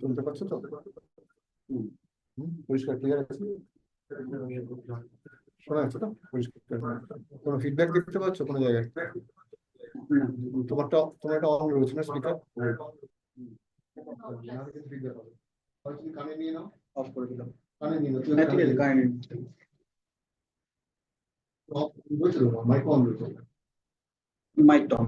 শুনতে পাচ্ছ তো? পরিষ্কার ক্লিয়ার আছে? শোনা যাচ্ছে তো পরিষ্কার? কোনো ফিডব্যাক দেখতে পাচ্ছ কোনো জায়গায়? তোমার একটা অন রয়েছে না স্পিকার? কানে নিয়ে নাও, অফ করে দিলাম। কানে নিয়ে নাও, কানে মাইক অন রয়েছে, mic on.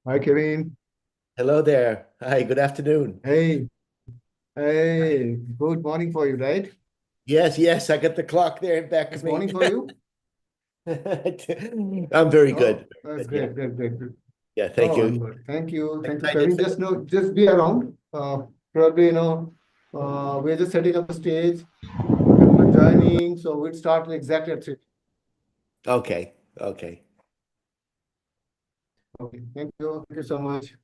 Hi, Kevin. Hello there. Hi, good afternoon. Hey, hey, good morning for you, right? Yes, I got the clock there in back It's of me. morning for you? I'm very Oh, good. that's Yeah, great, great, great, good. yeah, thank Oh, you. I'm good. Thank you. Thank you, Excited Kevin. for Just be around. Probably, we're just setting up the stage. People are joining, so we'll start exactly at 3. Okay, okay. Okay, thank you. Thank you so much.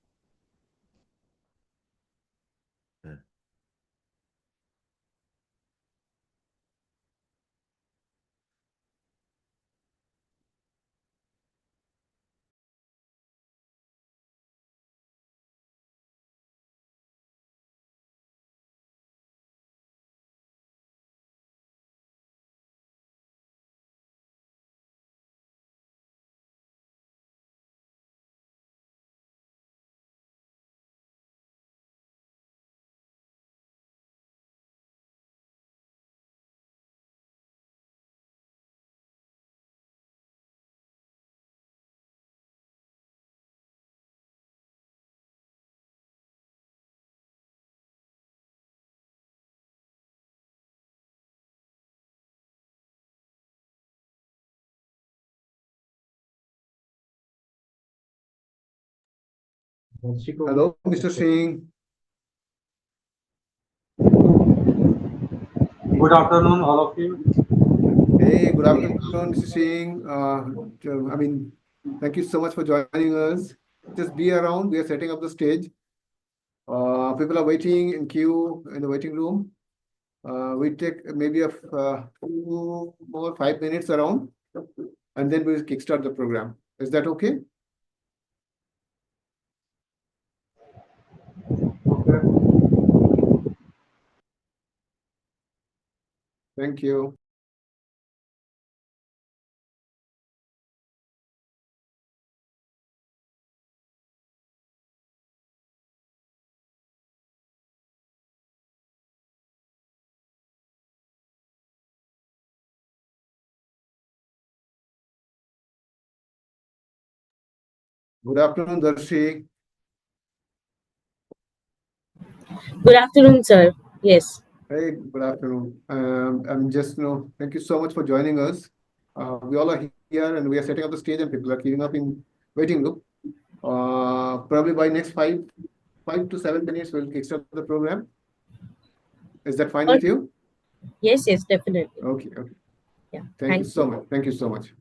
Hello, Mr. Singh. Good afternoon, all of you. Hey, good afternoon, Mr. Singh. Thank you so much for joining us. Just be around. We are setting up the stage. People are waiting in queue in the waiting room. We take maybe a 5 minutes around, and then we'll kickstart the program. Is that okay? Okay. Thank you. Good afternoon, Darshi. Good afternoon, sir. Yes. Hey, good afternoon. Thank you so much for joining us. We all are here and we are setting up the stage and people are queuing up in waiting room. Probably by next 5 to 7 minutes, we'll kickstart the program. Is that fine All- with you? yes, definitely. Okay, okay. Yeah. Thank you Thank so you. much. Thank you so much.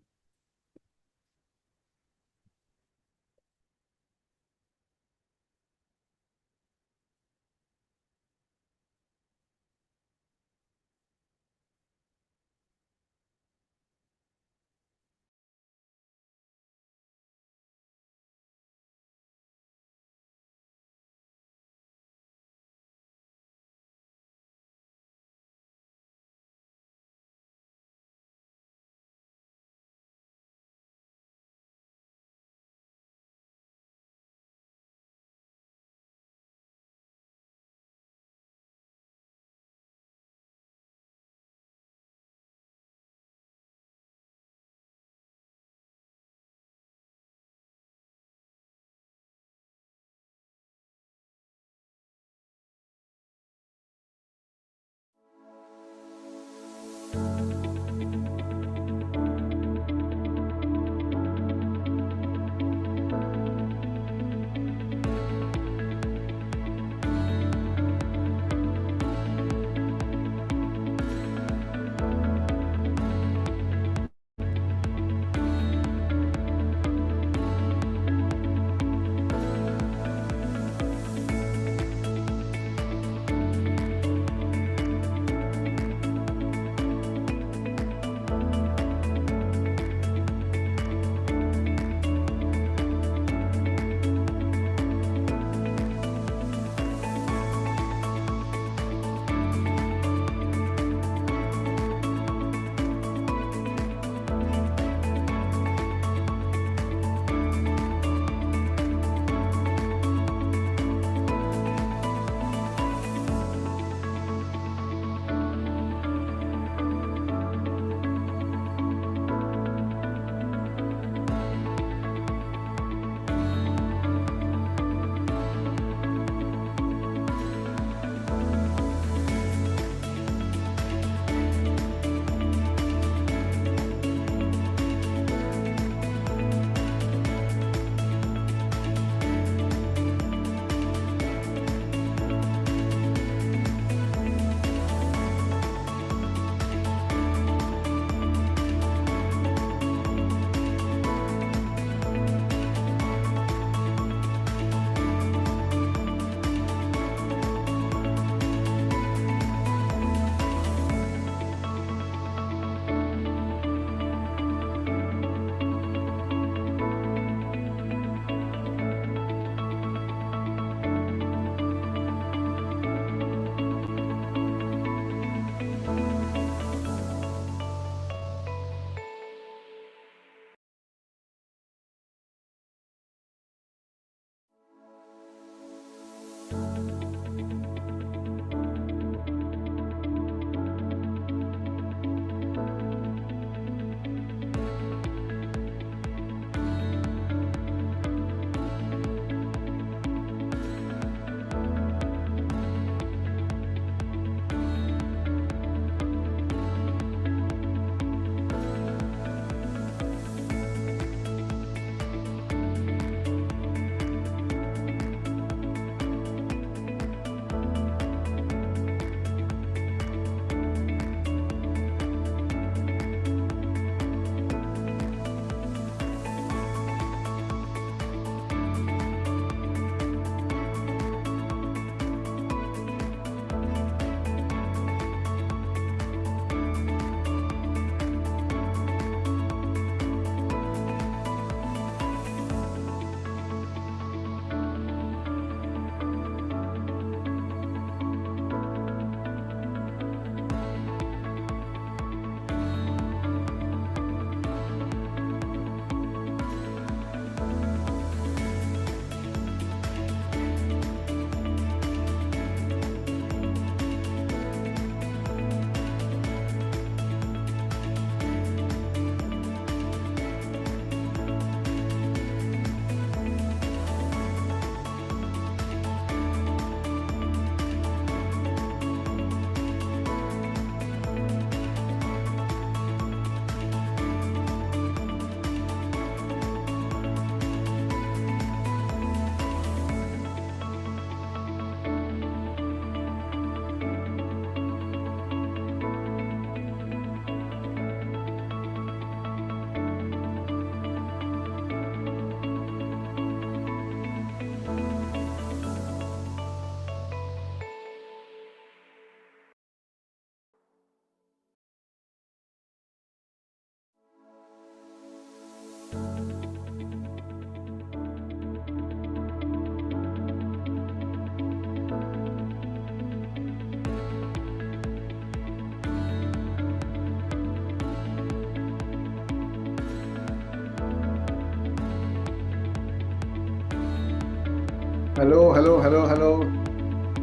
Hello, hello, hello, hello.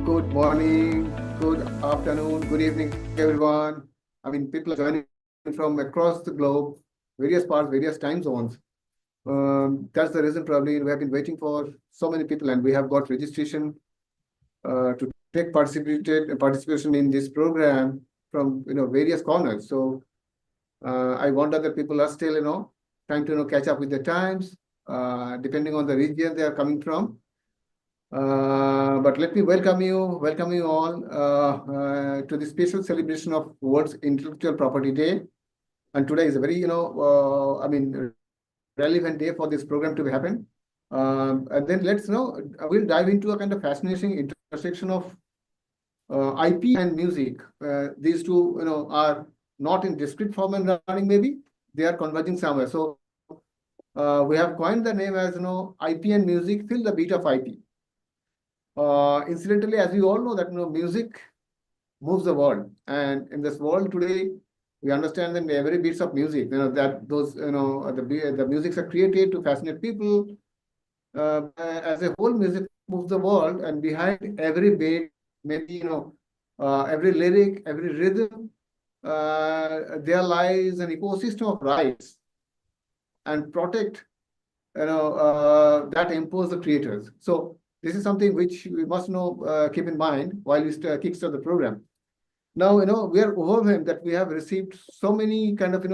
Good morning, good afternoon, good evening, everyone. I mean, people are joining from across the globe, various parts, various time zones. That's the reason probably we have been waiting for so many people, and we have got registration to take participation in this program from various corners. So I wonder that people are still trying to catch up with the times, depending on the region they are coming from. But let me welcome you all to the special celebration of World's Intellectual Property Day. And today is a very, relevant day for this program to happen. And then let's we'll dive into a kind of fascinating intersection of IP and music. These two, are not in discrete form and running. Maybe they are converging somewhere. So we have coined the name as IP and music. Feel the beat of IP. Incidentally, as you all know, that music moves the world, and in this world today, we understand that every beats of music, that those the musics are created to fascinate people. As a whole, music moves the world, and behind every beat, maybe every lyric, every rhythm, there lies an ecosystem of rights and protect that impose the creators. So this is something which we must keep in mind while we kickstart the program. Now, we are overwhelmed that we have received so many kind of,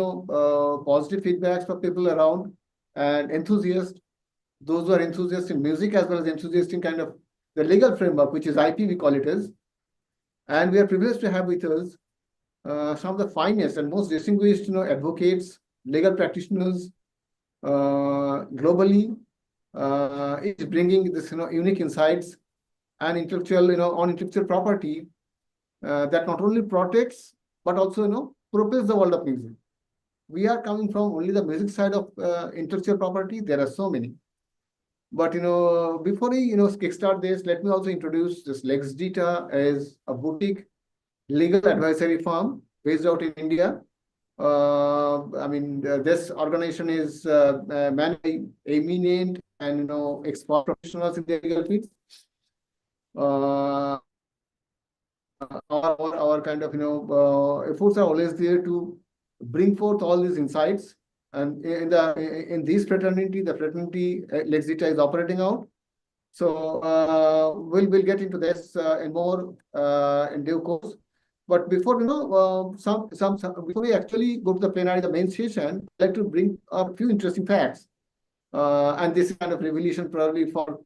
positive feedbacks from people around and enthusiasts, those who are enthusiasts in music as well as enthusiasts in kind of the legal framework, which is IP, we call it as. And we are privileged to have with us some of the finest and most distinguished, advocates, legal practitioners globally, is bringing this, unique insights and intellectual, on intellectual property that not only protects but also propels the world of music. We are coming from only the music side of intellectual property. There are so many, but before we kickstart this, let me also introduce this LexDita as a boutique legal advisory firm based out in India. This organization is managed by eminent and expert professionals in the legal field. Our kind of efforts are always there to bring forth all these insights, and in this fraternity, the fraternity LexDita is operating out. So we'll get into this in more in due course. But before before we actually go to the plenary, the main session, I'd like to bring up a few interesting facts. And this is kind of revelation probably for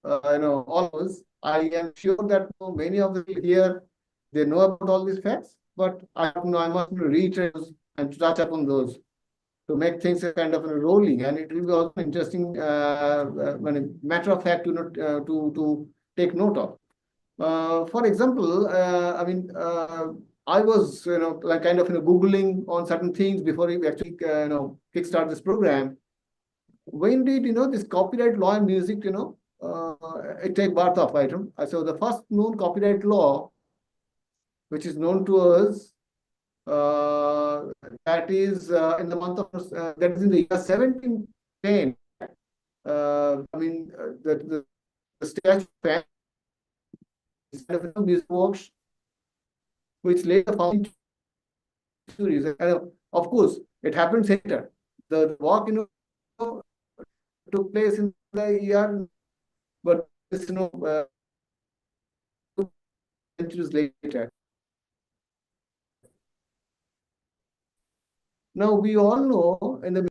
all of us. I am sure that many of the people here, they know about all these facts, but I must reiterate and touch upon those to make things a kind of rolling, and it will be also interesting matter of fact to take note of. For example, I was like kind of googling on certain things before we actually kickstart this program. When did this copyright law and music it take birth of item? So the first known copyright law, which is known to us, that is in the month of that is in the year 1710. The statute of music works, which laid the foundation. Of course, it happened later. The work took place in the year, but centuries later. Now we all know in the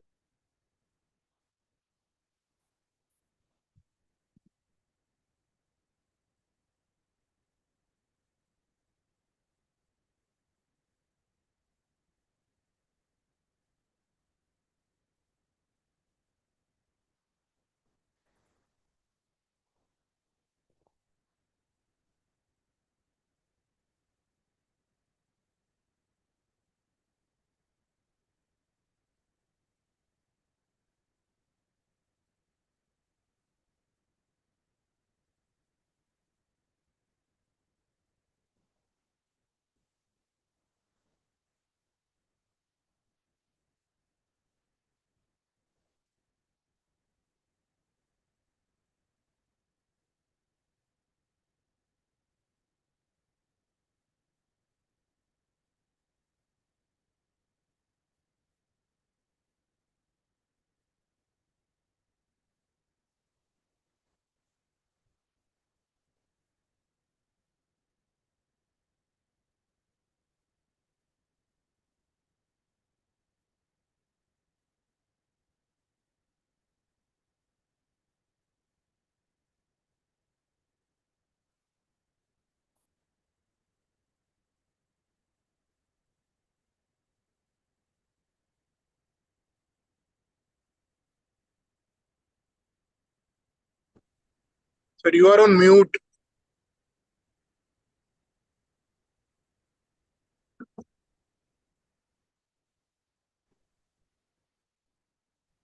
Sir, you are on mute.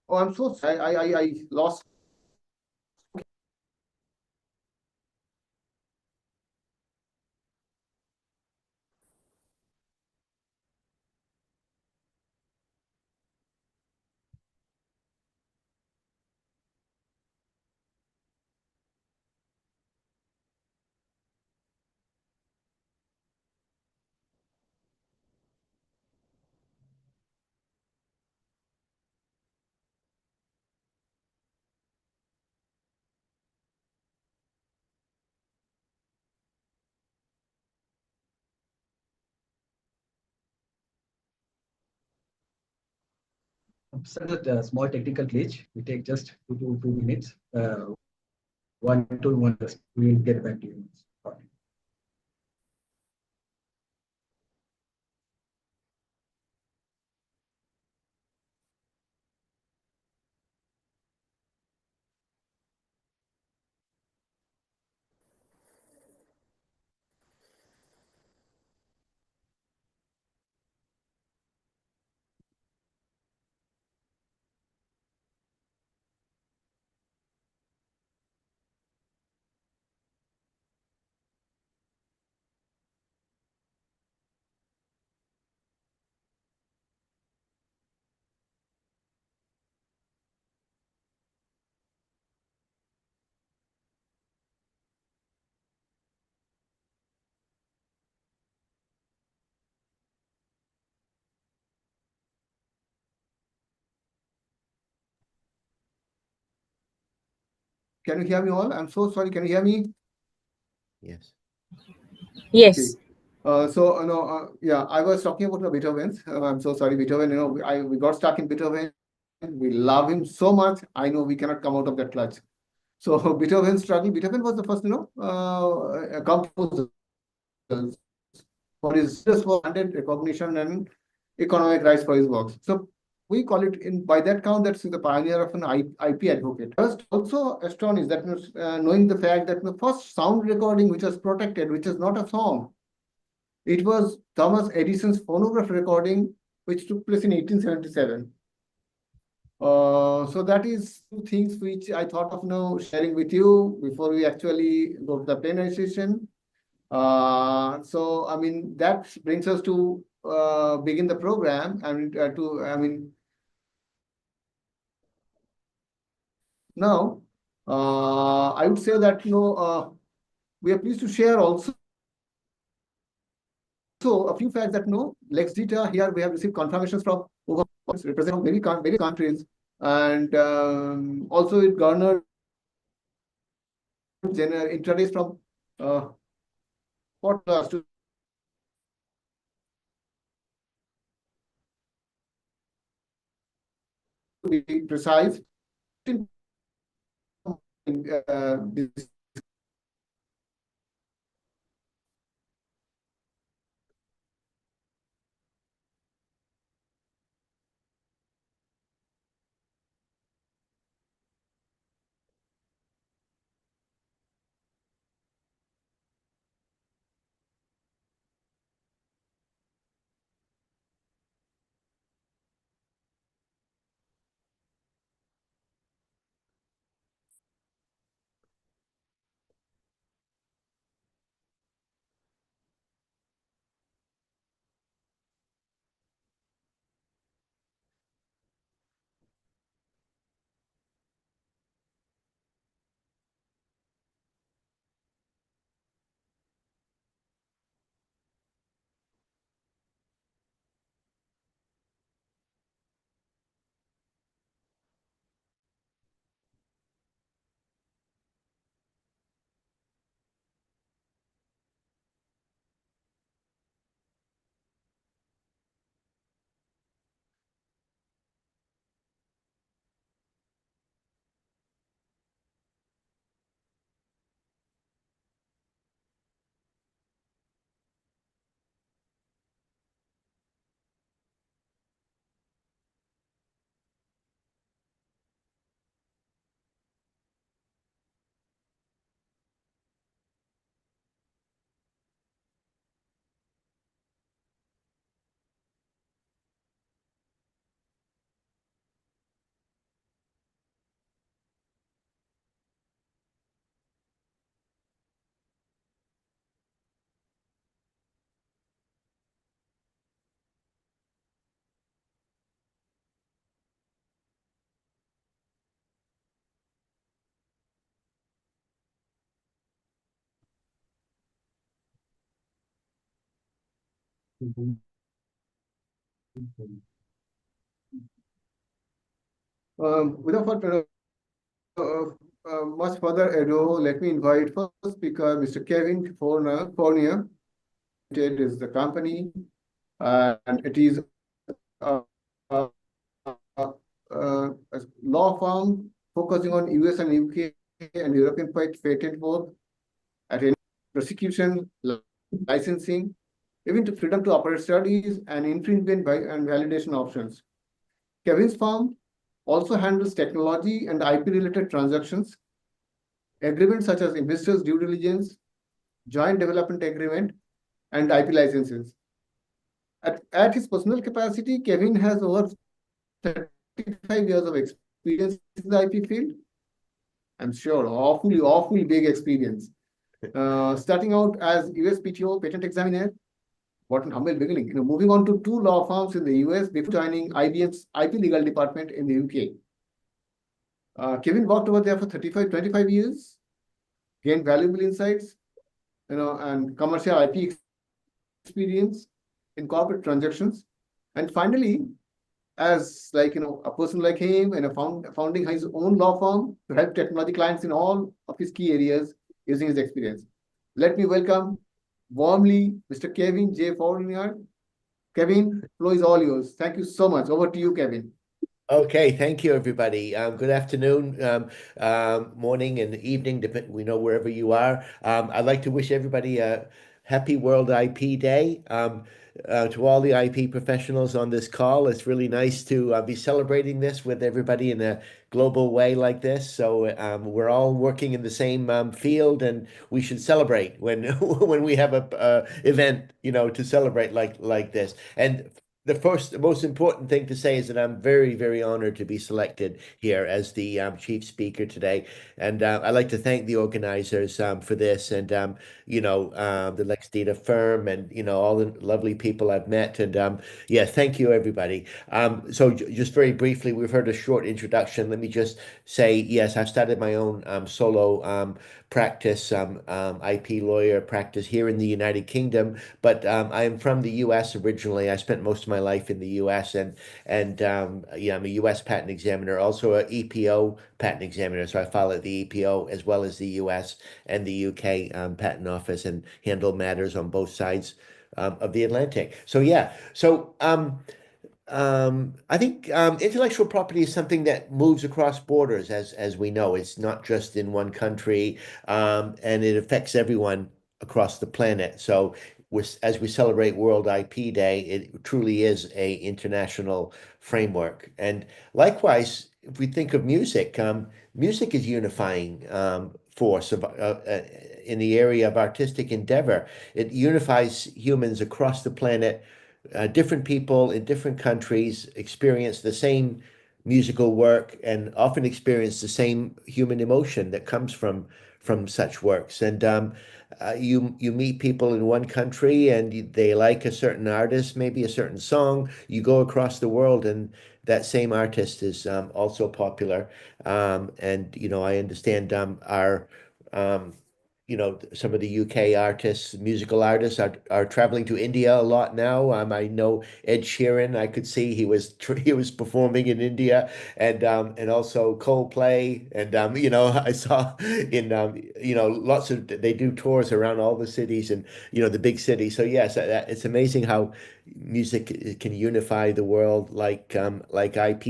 Oh, I'm so sorry. I lost. Sir, that small technical glitch. We take just 2 minutes. 1 to 1. We will get back to you. Can you hear me all? I'm so sorry. Can you hear me? Yes. Yes. Yeah, I was talking about the Beethoven's. I'm so sorry, Beethoven. We got stuck in Beethoven. We love him so much. I know we cannot come out of that clutch. So Beethoven's struggle. Beethoven was the first, composer for his granted recognition and economic rights for his works. So we call it by that count, that's the pioneer of an IP advocate. I was also astonished that knowing the fact that the first sound recording which was protected, which is not a song, it was Thomas Edison's phonograph recording, which took place in 1877. So that is two things which I thought of sharing with you before we actually go to the plenary session. So I mean that brings us to begin the program and now I would say that we are pleased to share also a few facts that LexDita here we have received confirmations from over represent many countries, and also it garnered interest from podcasts to be precise. This Without much further ado, let me invite first speaker, Mr. Kevin Fournier. It is the company, and it is a, a, a law firm focusing on US and UK and European patent work, at any prosecution, licensing, even to freedom to operate studies and infringement and validation options. Kevin's firm also handles technology and IP-related transactions, agreements such as investors' due diligence, joint development agreement, and IP licenses. At his personal capacity, Kevin has over 35 years of experience in the IP field. I'm sure, awfully big experience. Starting out as USPTO patent examiner, what an humble beginning. Moving on to 2 law firms in the US before joining IBM's IP legal department in the UK. Kevin worked over there for 25 years, gained valuable insights, and commercial IP experience in corporate transactions. And finally, as a person like him and founding his own law firm to help technology clients in all of his key areas using his experience. Let me welcome warmly Mr. Kevin J. Fournier. Kevin, floor is all yours. Thank you so much. Over to you, Kevin. Okay, thank you, everybody. Good afternoon, morning, and evening, we know wherever you are. I'd like to wish everybody a happy World IP Day. To all the IP professionals on this call, it's really nice to be celebrating this with everybody in a global way like this. So we're all working in the same field, and we should celebrate when when we have a event, to celebrate like this. And the most important thing to say is that I'm very, very honored to be selected here as the chief speaker today. And I'd like to thank the organizers for this, and the LexDita firm, and all the lovely people I've met. And yeah, thank you, everybody. So just very briefly, we've heard a short introduction. Let me just say, yes, I've started my own solo practice, IP lawyer practice here in the United Kingdom, but I am from the US originally. I spent most of my life in the US, and yeah, I'm a US patent examiner, also a EPO patent examiner. So I file at the EPO as well as the US and the UK patent office, and handle matters on both sides of the Atlantic. So yeah, I think intellectual property is something that moves across borders, as we know. It's not just in one country, and it affects everyone across the planet. So as we celebrate World IP Day, it truly is a international framework. And likewise, if we think of music, music is unifying force in the area of artistic endeavor. It unifies humans across the planet. Different people in different countries experience the same musical work, and often experience the same human emotion that comes from such works. And you meet people in one country, and they like a certain artist, maybe a certain song. You go across the world, and that same artist is also popular. And I understand our some of the UK artists, musical artists, are traveling to India a lot now. I know Ed Sheeran. I could see he was performing in India, and also Coldplay, and I saw in lots of, they do tours around all the cities, and the big cities. So yes, it's amazing how music can unify the world like IP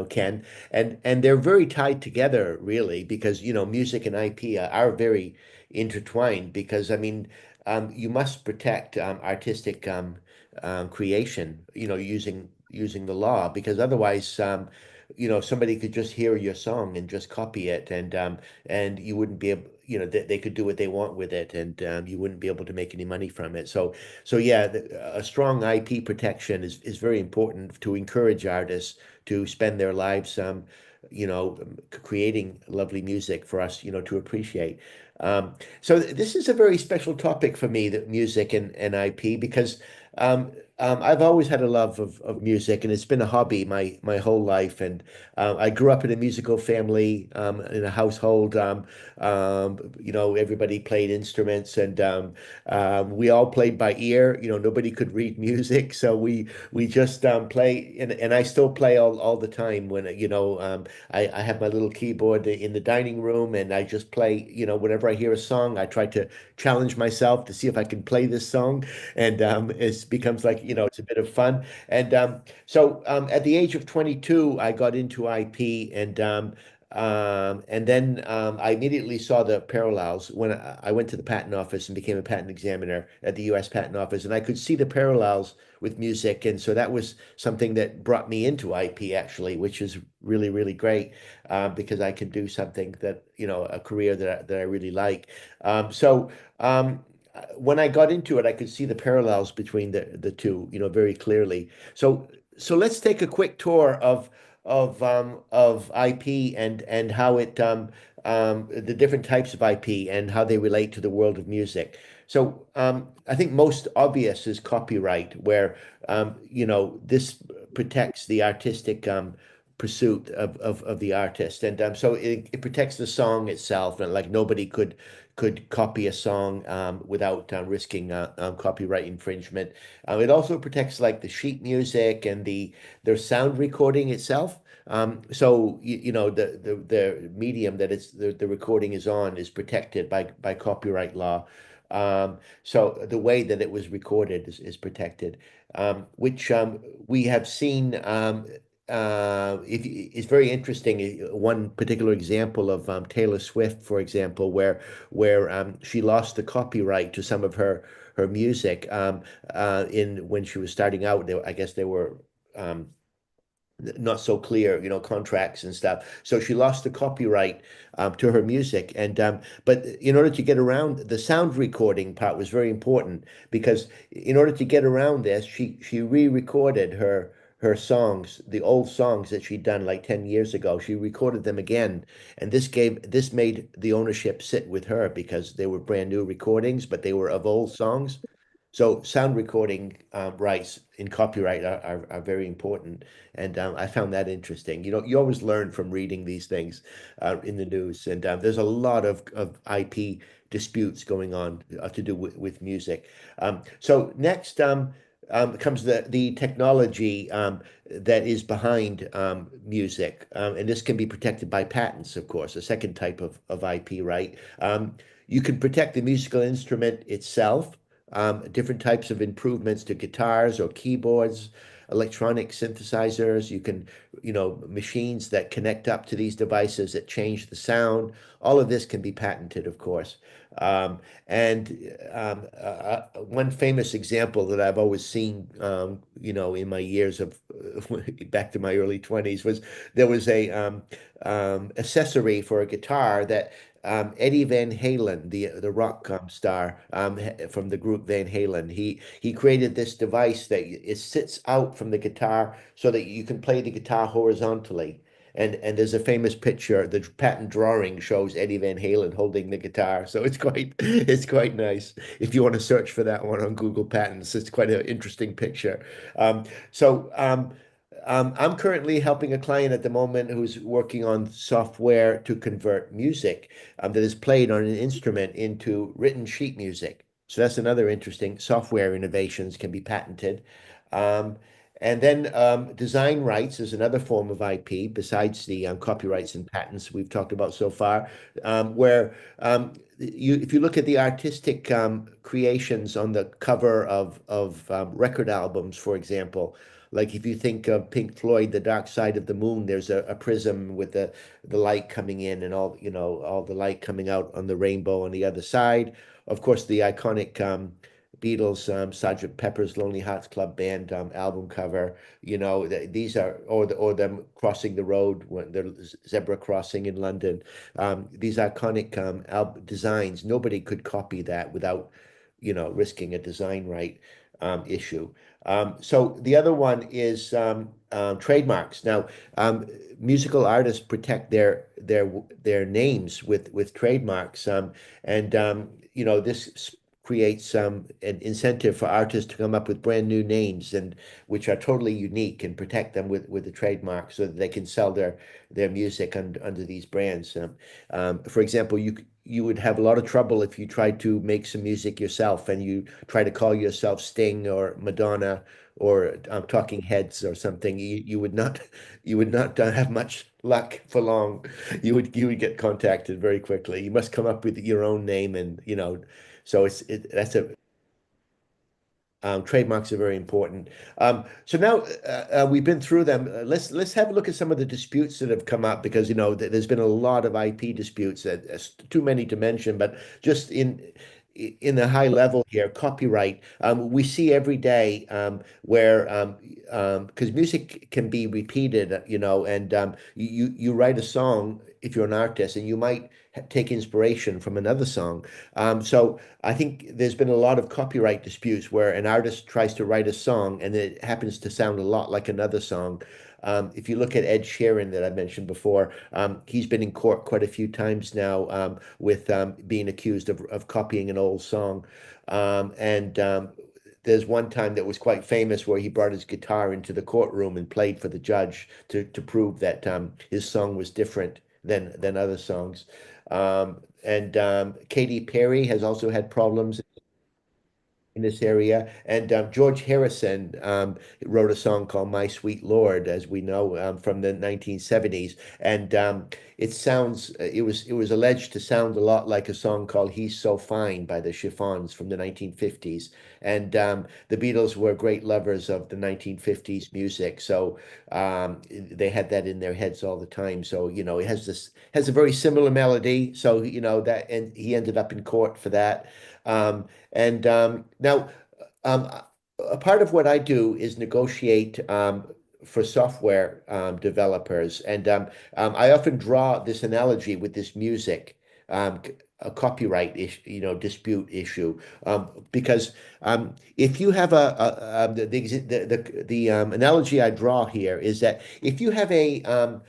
can, and they're very tied together, really, because music and IP are very intertwined, because I mean, you must protect artistic creation, using the law, because otherwise, somebody could just hear your song and just copy it, and you wouldn't be able, they could do what they want with it, and you wouldn't be able to make any money from it. So yeah, a strong IP protection is very important to encourage artists to spend their lives, creating lovely music for us, to appreciate. So this is a very special topic for me, that music and IP, because I've always had a love of music, and it's been a hobby my whole life. And I grew up in a musical family, in a household. Everybody played instruments, and we all played by ear. Nobody could read music, so we just play. And I still play all the time. When I have my little keyboard in the dining room, and I just play. Whenever I hear a song, I try to challenge myself to see if I can play this song, and it becomes like it's a bit of fun. And at the age of 22, I got into IP, and then I immediately saw the parallels when I went to the patent office and became a patent examiner at the U.S. Patent Office, and I could see the parallels with music, and so that was something that brought me into IP actually, which is really, really great, because I can do something that a career that I really like. So. When I got into it, I could see the parallels between the two, very clearly. So let's take a quick tour of IP and how the different types of IP and how they relate to the world of music. So I think most obvious is copyright, where this protects the artistic pursuit of the artist, and so it protects the song itself, and like nobody could copy a song without risking copyright infringement. It also protects like the sheet music and their sound recording itself. So the medium that the recording is on is protected by copyright law. So the way that it was recorded is protected, which we have seen. It's very interesting. One particular example of Taylor Swift, for example, where she lost the copyright to some of her music in when she was starting out. I guess they were not so clear, contracts and stuff. So she lost the copyright to her music, and but in order to get around the sound recording part was very important, because in order to get around this, she re-recorded her songs, the old songs that she'd done like 10 years ago. She recorded them again, and this made the ownership sit with her, because they were brand new recordings, but they were of old songs. So sound recording rights in copyright are very important, and I found that interesting. You always learn from reading these things in the news, and there's a lot of IP disputes going on to do with music. So next comes the technology that is behind music, and this can be protected by patents, of course, a second type of IP right. You can protect the musical instrument itself, different types of improvements to guitars or keyboards, electronic synthesizers. You can, machines that connect up to these devices that change the sound. All of this can be patented, of course. And one famous example that I've always seen, in my years of back to my early 20s, was there was a accessory for a guitar that Eddie Van Halen, the rock star from the group Van Halen, he created this device that it sits out from the guitar so that you can play the guitar horizontally. And there's a famous picture. The patent drawing shows Eddie Van Halen holding the guitar, so it's quite nice. If you want to search for that one on Google Patents, it's quite an interesting picture. I'm currently helping a client at the moment who's working on software to convert music that is played on an instrument into written sheet music. So that's another interesting software innovations can be patented. Um, and then design rights is another form of IP besides the copyrights and patents we've talked about so far, where if you look at the artistic creations on the cover of record albums, for example, like if you think of Pink Floyd, The Dark Side of the Moon, there's a prism with the light coming in, and all the light coming out on the rainbow on the other side. Of course, the iconic Beatles, Sgt. Pepper's Lonely Hearts Club Band album cover. These are or them crossing the road when the zebra crossing in London. These iconic designs, nobody could copy that without risking a design right issue. So the other one is trademarks. Now, musical artists protect their names with trademarks, and this creates an incentive for artists to come up with brand new names and which are totally unique and protect them with the trademark so that they can sell their music under these brands. For example, you would have a lot of trouble if you tried to make some music yourself and you try to call yourself Sting or Madonna or Talking Heads or something. You would not have much luck for long. You would get contacted very quickly. You must come up with your own name, and so that's a trademarks are very important. So now we've been through them. Let's have a look at some of the disputes that have come up because there's been a lot of IP disputes. Too many to mention, but just in the high level here, copyright. We see every day where because music can be repeated, and you write a song if you're an artist, and you might take inspiration from another song. So I think there's been a lot of copyright disputes where an artist tries to write a song and it happens to sound a lot like another song. If you look at Ed Sheeran that I mentioned before, he's been in court quite a few times now with being accused of copying an old song. And there's one time that was quite famous where he brought his guitar into the courtroom and played for the judge to prove that his song was different than other songs. And Katy Perry has also had problems in this area. And George Harrison wrote a song called My Sweet Lord, as we know from the 1970s. And it was alleged to sound a lot like a song called He's So Fine by the Chiffons from the 1950s. And the Beatles were great lovers of the 1950s music. So they had that in their heads all the time. So, it has a very similar melody. So, and he ended up in court for that. Now, a part of what I do is negotiate for software developers, and I often draw this analogy with this music, a copyright dispute issue, because if you have the analogy I draw here is that if you have a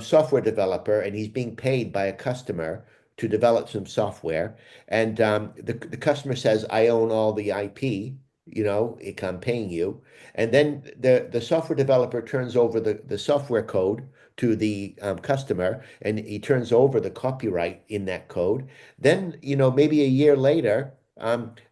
software developer and he's being paid by a customer to develop some software, and the customer says, "I own all the IP, I'm paying you," and then the software developer turns over the software code to the customer, and he turns over the copyright in that code. Then maybe a year later,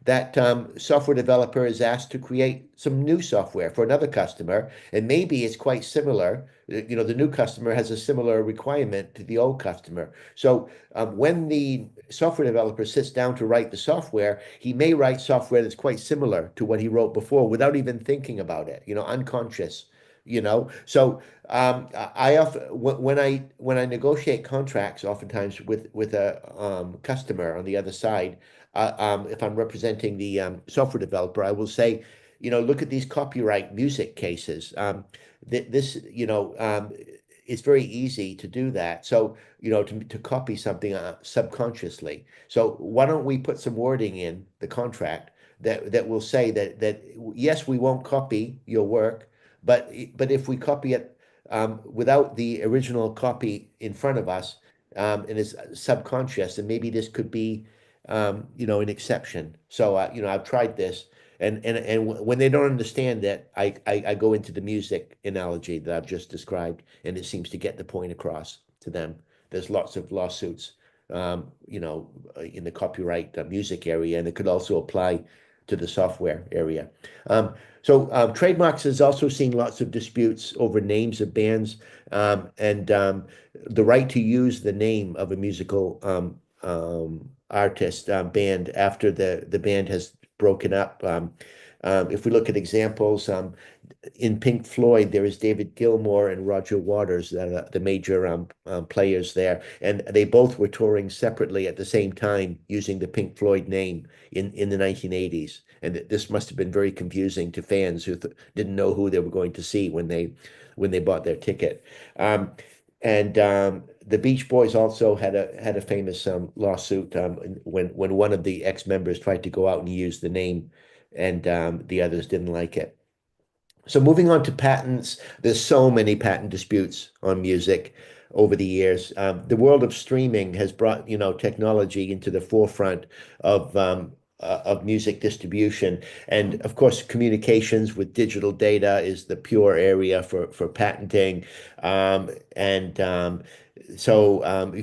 that software developer is asked to create some new software for another customer, and maybe it's quite similar. The new customer has a similar requirement to the old customer. So when the software developer sits down to write the software, he may write software that's quite similar to what he wrote before without even thinking about it, unconscious. So I often when I negotiate contracts, oftentimes with a customer on the other side, if I'm representing the software developer, I will say, look at these copyright music cases. This, it's very easy to do that. So, to copy something subconsciously. So why don't we put some wording in the contract that will say that yes, we won't copy your work, but if we copy it without the original copy in front of us, and it's subconscious, and maybe this could be an exception. So I've tried this, and when they don't understand that, I go into the music analogy that I've just described, and it seems to get the point across to them. There's lots of lawsuits, in the copyright music area, and it could also apply to the software area. So trademarks has also seen lots of disputes over names of bands, and the right to use the name of a musical artist, band, after the band has broken up. If we look at examples, in Pink Floyd, there is David Gilmour and Roger Waters, the major players there, and they both were touring separately at the same time using the Pink Floyd name in the 1980s. And this must have been very confusing to fans who didn't know who they were going to see when they bought their ticket. And the Beach Boys also had a famous lawsuit when one of the ex-members tried to go out and use the name, and the others didn't like it. So moving on to patents, there's so many patent disputes on music over the years. The world of streaming has brought technology into the forefront of of music distribution. And of course, communications with digital data is the pure area for patenting. If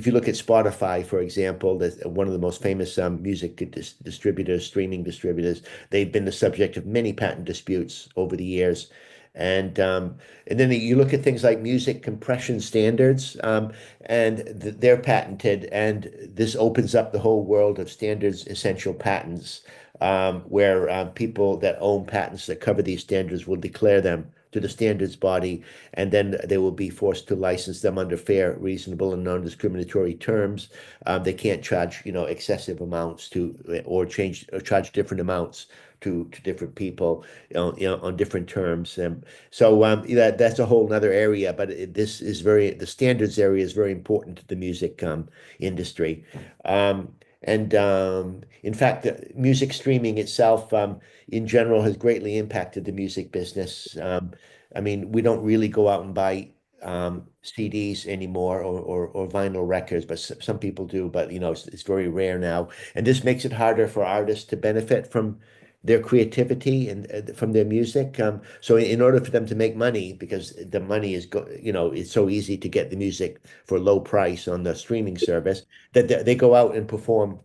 you look at Spotify, for example, that's one of the most famous music distributors, streaming distributors. They've been the subject of many patent disputes over the years. And then you look at things like music compression standards, and they're patented, and this opens up the whole world of standards essential patents, where people that own patents that cover these standards will declare them to the standards body, and then they will be forced to license them under fair, reasonable, and non-discriminatory terms. They can't charge, excessive amounts or charge different amounts to different people, on different terms. That's a whole nother area, but the standards area is very important to the music industry. In fact, the music streaming itself, in general, has greatly impacted the music business. I mean, we don't really go out and buy CDs anymore, or vinyl records, but some people do. But it's very rare now, and this makes it harder for artists to benefit from their creativity and from their music. So in order for them to make money, because the money it's so easy to get the music for a low price on the streaming service, that they go out and perform,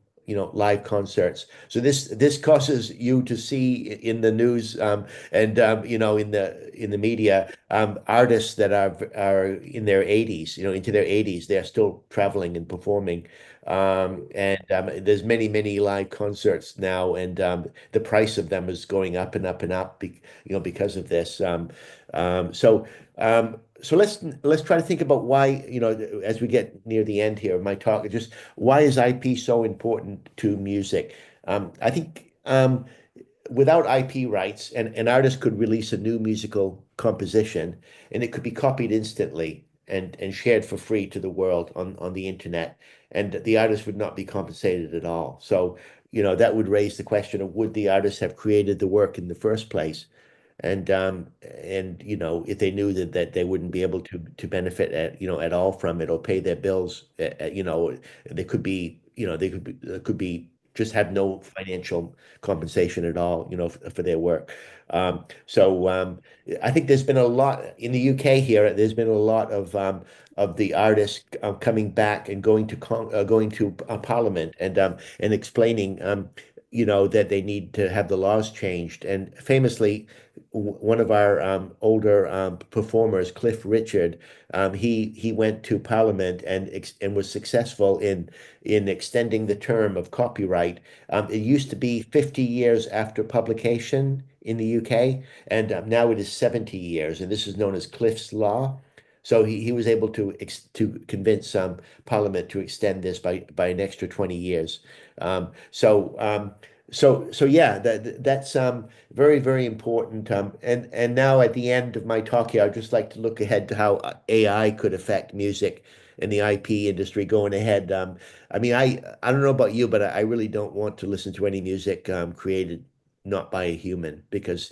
live concerts. So this causes you to see in the news, and in the media, artists that are in their 80s, into their 80s, they're still traveling and performing. There's many live concerts now, and the price of them is going up and up and up, because of this. So let's try to think about why, as we get near the end here of my talk, just why is IP so important to music? I think without IP rights, an artist could release a new musical composition, and it could be copied instantly and shared for free to the world on the internet, and the artist would not be compensated at all. So, that would raise the question of, would the artist have created the work in the first place? And if they knew that they wouldn't be able to benefit at all from it, or pay their bills, they could be, they could be just have no financial compensation at all, for their work. I think there's been a lot in the UK here. There's been a lot of the artists coming back and going to Parliament and explaining, that they need to have the laws changed. And famously, one of our older performers, Cliff Richard, he went to Parliament and was successful in extending the term of copyright. It used to be 50 years after publication in the UK, and now it is 70 years, and this is known as Cliff's Law. So he was able to convince Parliament to extend this by an extra 20 years. Yeah, that's very, very important. And now at the end of my talk here, I'd just like to look ahead to how AI could affect music and the IP industry going ahead. I mean, I don't know about you, but I really don't want to listen to any music created not by a human, because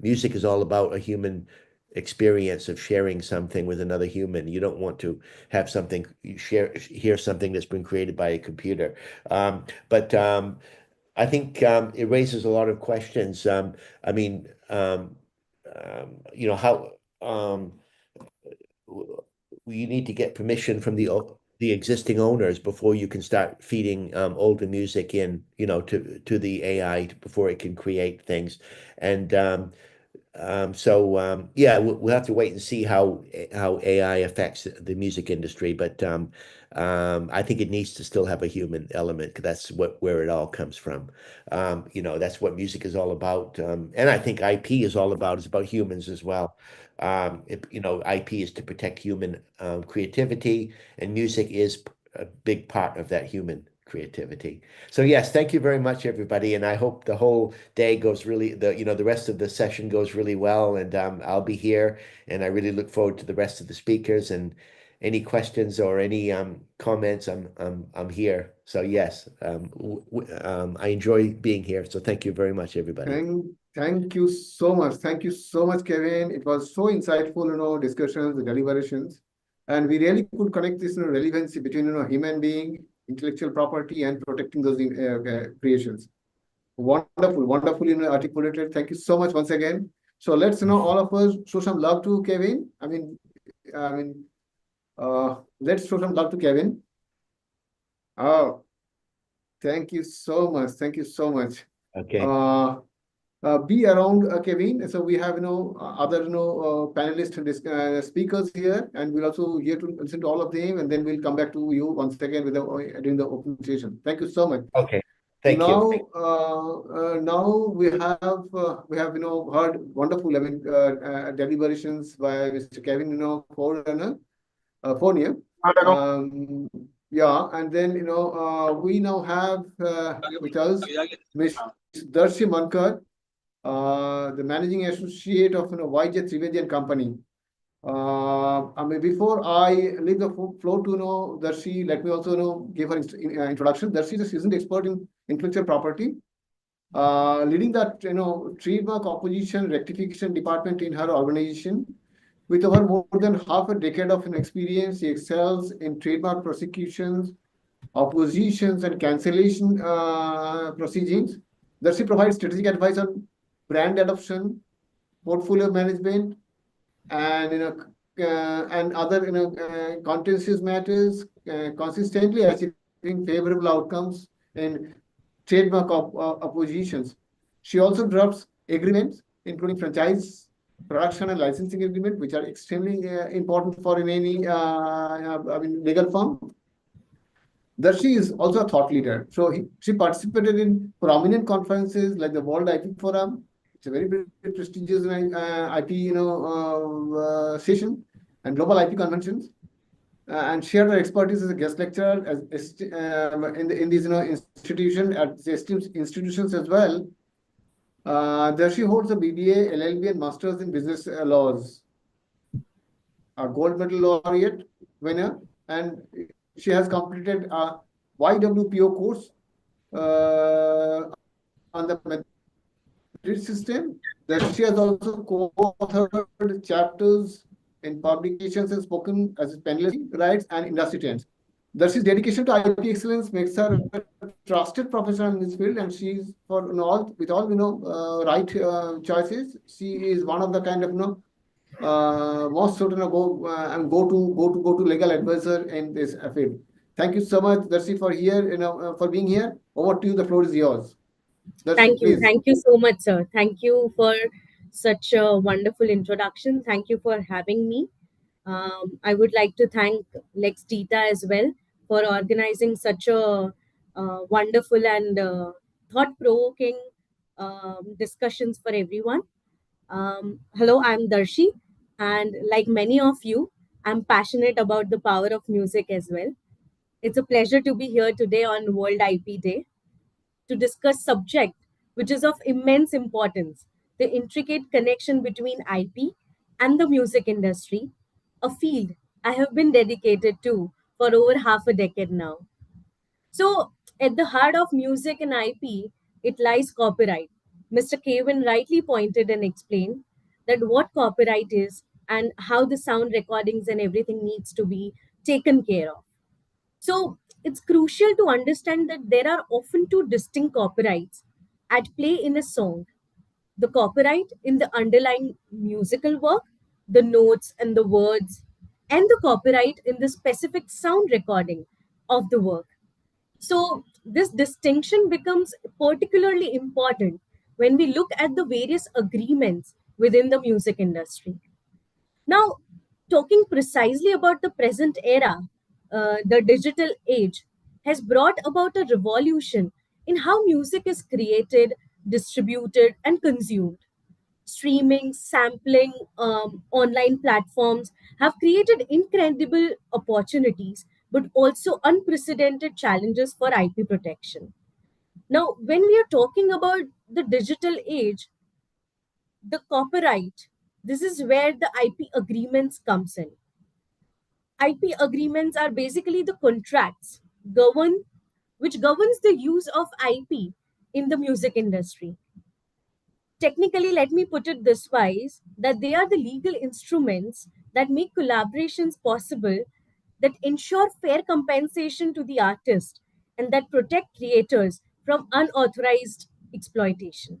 music is all about a human experience of sharing something with another human. You don't want to have hear something that's been created by a computer. But I think it raises a lot of questions. I mean, how you need to get permission from the existing owners before you can start feeding older music in, to the AI before it can create things. And yeah, we'll have to wait and see how AI affects the music industry, but I think it needs to still have a human element, because that's where it all comes from. That's what music is all about, and I think IP is all about. It's about humans as well. IP is to protect human creativity, and music is a big part of that human creativity. So yes, thank you very much, everybody, and I hope the whole day goes the rest of the session goes really well, and I'll be here, and I really look forward to the rest of the speakers, and any questions or any comments, I'm here. So yes, I enjoy being here. So thank you very much, everybody. Thank you so much. Thank you so much, Kevin. It was so insightful, discussions, the deliberations, and we really could connect this, relevancy between, human being, intellectual property, and protecting those creations. Wonderful, wonderfully articulated. Thank you so much once again. So let's all of us show some love to Kevin. Let's show some love to Kevin. Oh, thank you so much. Thank you so much. Okay. Be around Kevin. So we have other panelists and speakers here, and we'll also here to listen to all of them, and then we'll come back to you once again with during the open session. Thank you so much. Okay. Thank now, you. Now we have heard wonderful deliberations by Mr. Kevin Fournier. Yeah, and then we now have with us Ms. Darshi Mankad, the managing associate of YJ Trivedi and Company. Before I leave the floor to Darshi, let me also give her introduction. Darshi is a seasoned expert in intellectual property, leading that trademark opposition rectification department in her organization. With over more than half a decade of experience, she excels in trademark prosecutions, oppositions, and cancellation proceedings. Darshi provides strategic advice on brand adoption, portfolio management, and other contentious matters, consistently achieving favorable outcomes in trademark oppositions. She also drafts agreements, including franchise, production, and licensing agreement, which are extremely important for any legal firm. Darshi is also a thought leader. So she participated in prominent conferences like the World IP Forum. It's a very, very prestigious IP session, and global IP conventions. And shared her expertise as a guest lecturer in these institutions as well. Darshi holds a BBA, LLB, and Masters in Business Laws. A gold medal laureate winner, and she has completed a YWPO course on the merit system. Darshi has also co-authored chapters in publications and spoken as a panelist, rights, and industry trends. Darshi's dedication to IP excellence makes her a trusted professional in this field, and she's with all right choices. She is one of the kind of most certain go to legal advisor in this field. Thank you so much, Darshi, for being here. Over to you. The floor is yours. Darshi, Thank you. please. Thank you so much, sir. Thank you for such a wonderful introduction. Thank you for having me. I would like to thank LexDita as well for organizing such a wonderful and thought-provoking discussions for everyone. Hello, I'm Darshi, and like many of you, I'm passionate about the power of music as well. It's a pleasure to be here today on World IP Day to discuss subject which is of immense importance, the intricate connection between IP and the music industry, a field I have been dedicated to for over half a decade now. So, at the heart of music and IP, it lies copyright. Mr. Kevin rightly pointed and explained that what copyright is and how the sound recordings and everything needs to be taken care of. So, it's crucial to understand that there are often two distinct copyrights at play in a song: the copyright in the underlying musical work, the notes and the words, and the copyright in the specific sound recording of the work. So, this distinction becomes particularly important when we look at the various agreements within the music industry. Now, talking precisely about the present era, the digital age has brought about a revolution in how music is created, distributed, and consumed. Streaming, sampling, online platforms have created incredible opportunities, but also unprecedented challenges for IP protection. Now, when we are talking about the digital age, the copyright, this is where the IP agreements comes in. IP agreements are basically the contracts which governs the use of IP in the music industry. Technically, let me put it this wise, that they are the legal instruments that make collaborations possible, that ensure fair compensation to the artist, and that protect creators from unauthorized exploitation.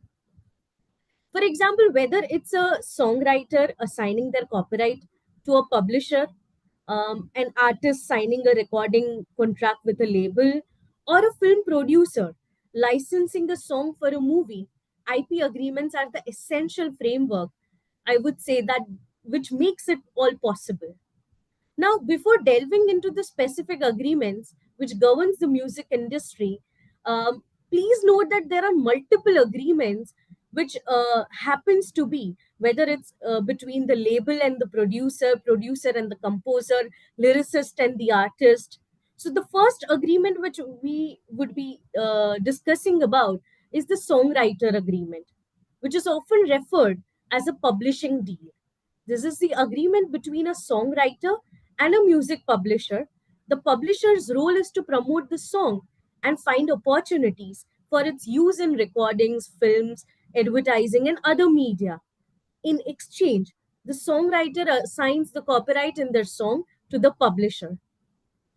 For example, whether it's a songwriter assigning their copyright to a publisher, an artist signing a recording contract with a label, or a film producer licensing a song for a movie, IP agreements are the essential framework, I would say, that which makes it all possible. Now, before delving into the specific agreements which governs the music industry, please note that there are multiple agreements which happens to be, whether it's between the label and the producer and the composer, lyricist and the artist. So the first agreement which we would be discussing about is the songwriter agreement, which is often referred as a publishing deal. This is the agreement between a songwriter and a music publisher. The publisher's role is to promote the song and find opportunities for its use in recordings, films, advertising, and other media. In exchange, the songwriter assigns the copyright in their song to the publisher.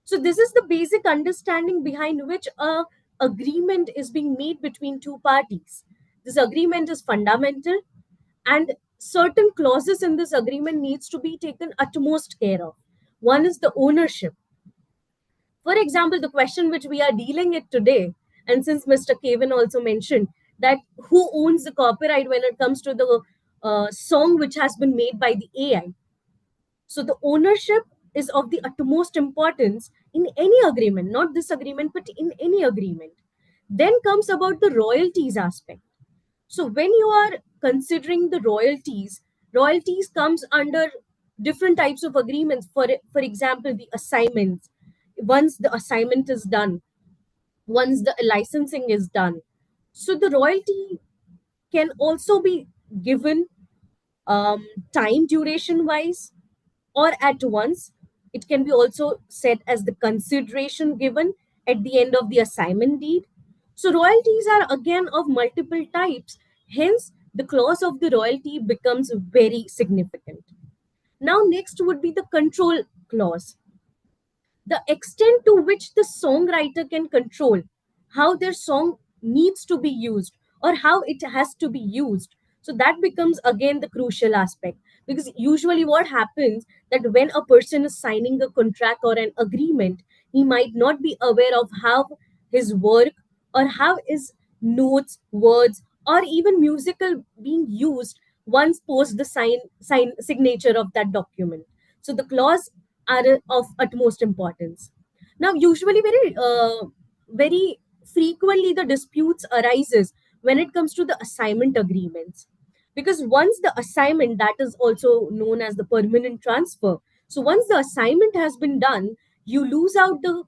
So this is the basic understanding behind which a agreement is being made between two parties. This agreement is fundamental, and certain clauses in this agreement needs to be taken utmost care of. One is the ownership. For example, the question which we are dealing with today, and since Mr. Kevin also mentioned that who owns the copyright when it comes to the song which has been made by the AI. So the ownership is of the utmost importance in any agreement, not this agreement, but in any agreement. Then comes about the royalties aspect. So when you are considering the royalties comes under different types of agreements. For example, the assignments. Once the assignment is done, once the licensing is done, so the royalty can also be given time duration wise or at once. It can be also set as the consideration given at the end of the assignment deed. So royalties are again of multiple types. Hence, the clause of the royalty becomes very significant. Now, next would be the control clause. The extent to which the songwriter can control how their song needs to be used or how it has to be used. So that becomes again the crucial aspect, because usually what happens that when a person is signing a contract or an agreement, he might not be aware of how his work or how his notes, words, or even musical being used once post the sign signature of that document. So the clause are of utmost importance. Now, usually very frequently the disputes arises when it comes to the assignment agreements, because once the assignment, that is also known as the permanent transfer, so once the assignment has been done, you lose out the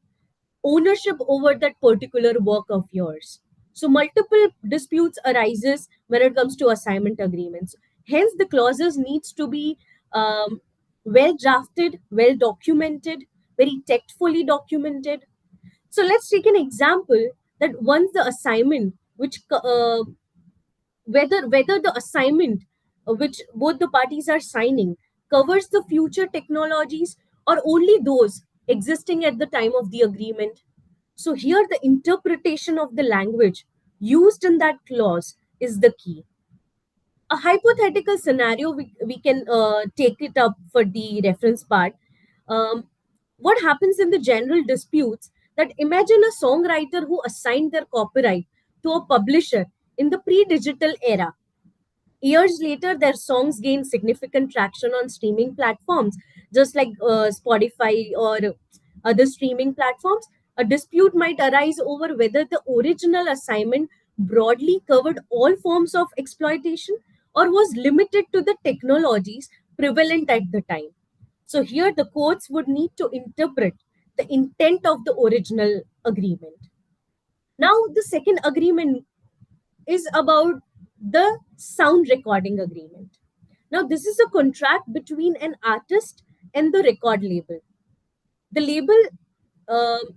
ownership over that particular work of yours. So multiple disputes arises when it comes to assignment agreements. Hence the clauses needs to be well drafted, well documented, very tactfully documented. So let's take an example that once the assignment which whether the assignment which both the parties are signing covers the future technologies or only those existing at the time of the agreement. So here the interpretation of the language used in that clause is the key. A hypothetical scenario, we can take it up for the reference part. What happens in the general disputes, that imagine a songwriter who assigned their copyright to a publisher in the pre-digital era. Years later, their songs gain significant traction on streaming platforms, just like Spotify or other streaming platforms. A dispute might arise over whether the original assignment broadly covered all forms of exploitation or was limited to the technologies prevalent at the time. So here the courts would need to interpret the intent of the original agreement. Now, the second agreement is about the sound recording agreement. Now, this is a contract between an artist and the record label. The label,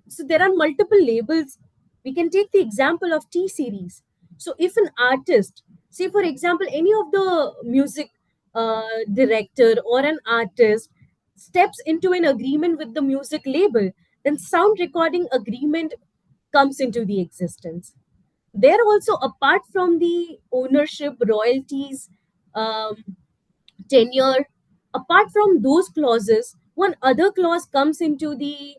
so there are multiple labels. We can take the example of T series. So, if an artist, say for example, any of the music director or an artist steps into an agreement with the music label, then sound recording agreement comes into the existence. There also, apart from the ownership, royalties, um, tenure, apart from those clauses, one other clause comes into the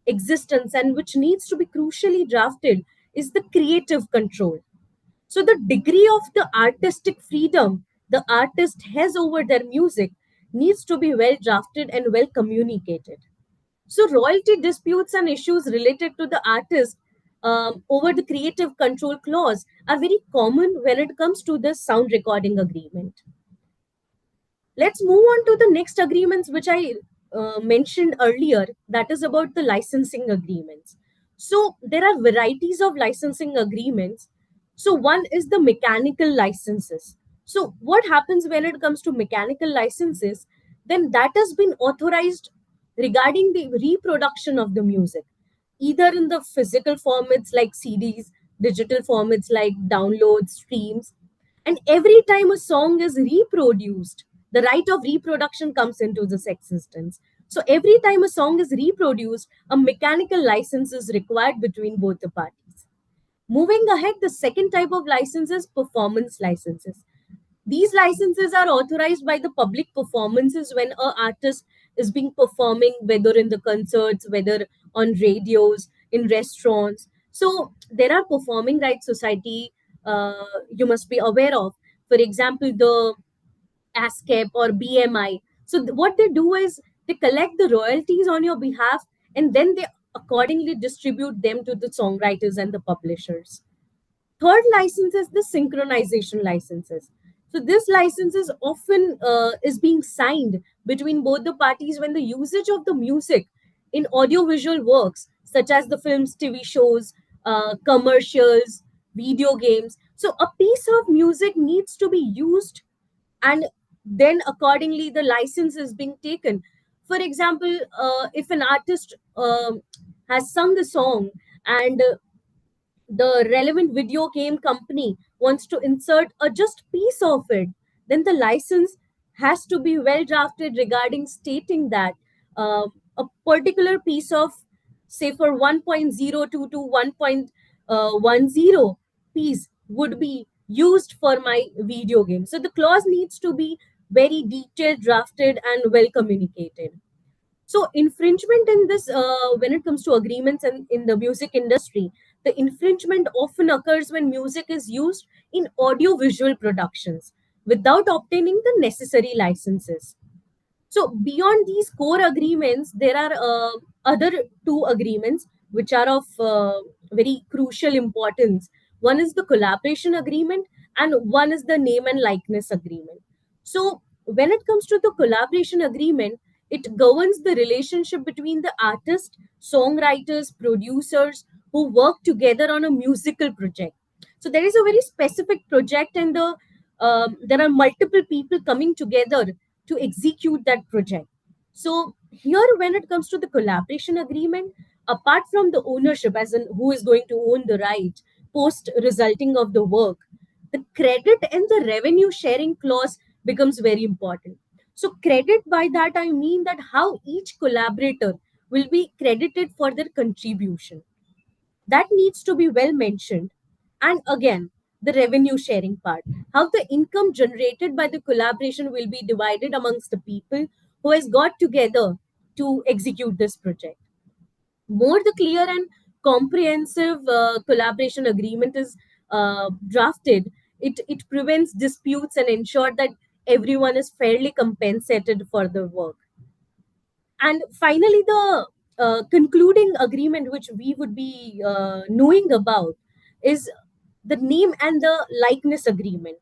existence and which needs to be crucially drafted is the creative control. So the degree of the artistic freedom the artist has over their music needs to be well drafted and well communicated. So royalty disputes and issues related to the artist over the creative control clause are very common when it comes to the sound recording agreement. Let's move on to the next agreements, which I mentioned earlier, that is about the licensing agreements. So there are varieties of licensing agreements. So one is the mechanical licenses. So what happens when it comes to mechanical licenses? Then that has been authorized regarding the reproduction of the music, either in the physical formats like CDs, digital formats like downloads, streams, and every time a song is reproduced, the right of reproduction comes into this existence. So every time a song is reproduced, a mechanical license is required between both the parties. Moving ahead, the second type of license is performance licenses. These licenses are authorized by the public performances when an artist is being performing, whether in the concerts, whether on radios, in restaurants. So there are performing rights society you must be aware of. For example, the ASCAP or BMI. So what they do is they collect the royalties on your behalf and then they accordingly distribute them to the songwriters and the publishers. Third license is the synchronization licenses. So this license is often is being signed between both the parties when the usage of the music in audiovisual works such as the films, TV shows, commercials, video games. So a piece of music needs to be used and then accordingly the license is being taken. For example, if an artist has sung a song and the relevant video game company wants to insert a just piece of it, then the license has to be well drafted regarding stating that a particular piece of, say, for 1.02 to 1.10 piece would be used for my video game. So the clause needs to be very detailed, drafted, and well communicated. So infringement in this, when it comes to agreements and in the music industry, the infringement often occurs when music is used in audio-visual productions without obtaining the necessary licenses. So beyond these core agreements, there are other two agreements which are of very crucial importance. One is the collaboration agreement and one is the name and likeness agreement. So when it comes to the collaboration agreement, it governs the relationship between the artist, songwriters, producers who work together on a musical project. So there is a very specific project and there are multiple people coming together to execute that project. So here, when it comes to the collaboration agreement, apart from the ownership, as in who is going to own the right post resulting of the work, the credit and the revenue sharing clause becomes very important. So credit, by that I mean that how each collaborator will be credited for their contribution. That needs to be well mentioned. And again, the revenue sharing part, how the income generated by the collaboration will be divided amongst the people who has got together to execute this project. More the clear and comprehensive collaboration agreement is drafted, it prevents disputes and ensure that everyone is fairly compensated for the work. And finally, the concluding agreement which we would be knowing about is the name and the likeness agreement.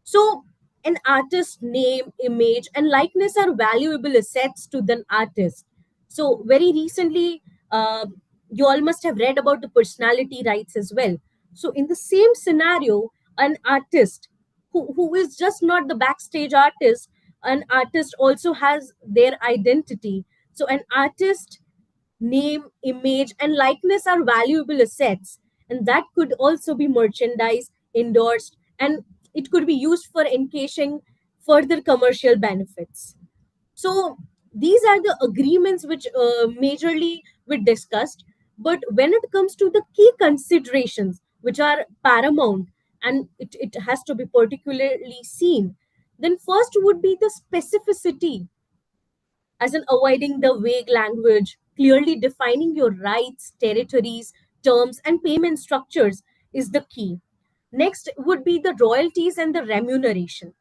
So, an artist's name, image, and likeness are valuable assets to the artist. So, very recently, you all must have read about the personality rights as well. So, in the same scenario, an artist who is just not the backstage artist, an artist also has their identity. So, an artist name, image, and likeness are valuable assets, and that could also be merchandised, endorsed, and it could be used for encashing further commercial benefits. So these are the agreements which majorly we discussed. But when it comes to the key considerations which are paramount, and it has to be particularly seen, then first would be the specificity, as in avoiding the vague language, clearly defining your rights, territories, terms, and payment structures is the key. Next would be the royalties and the remuneration.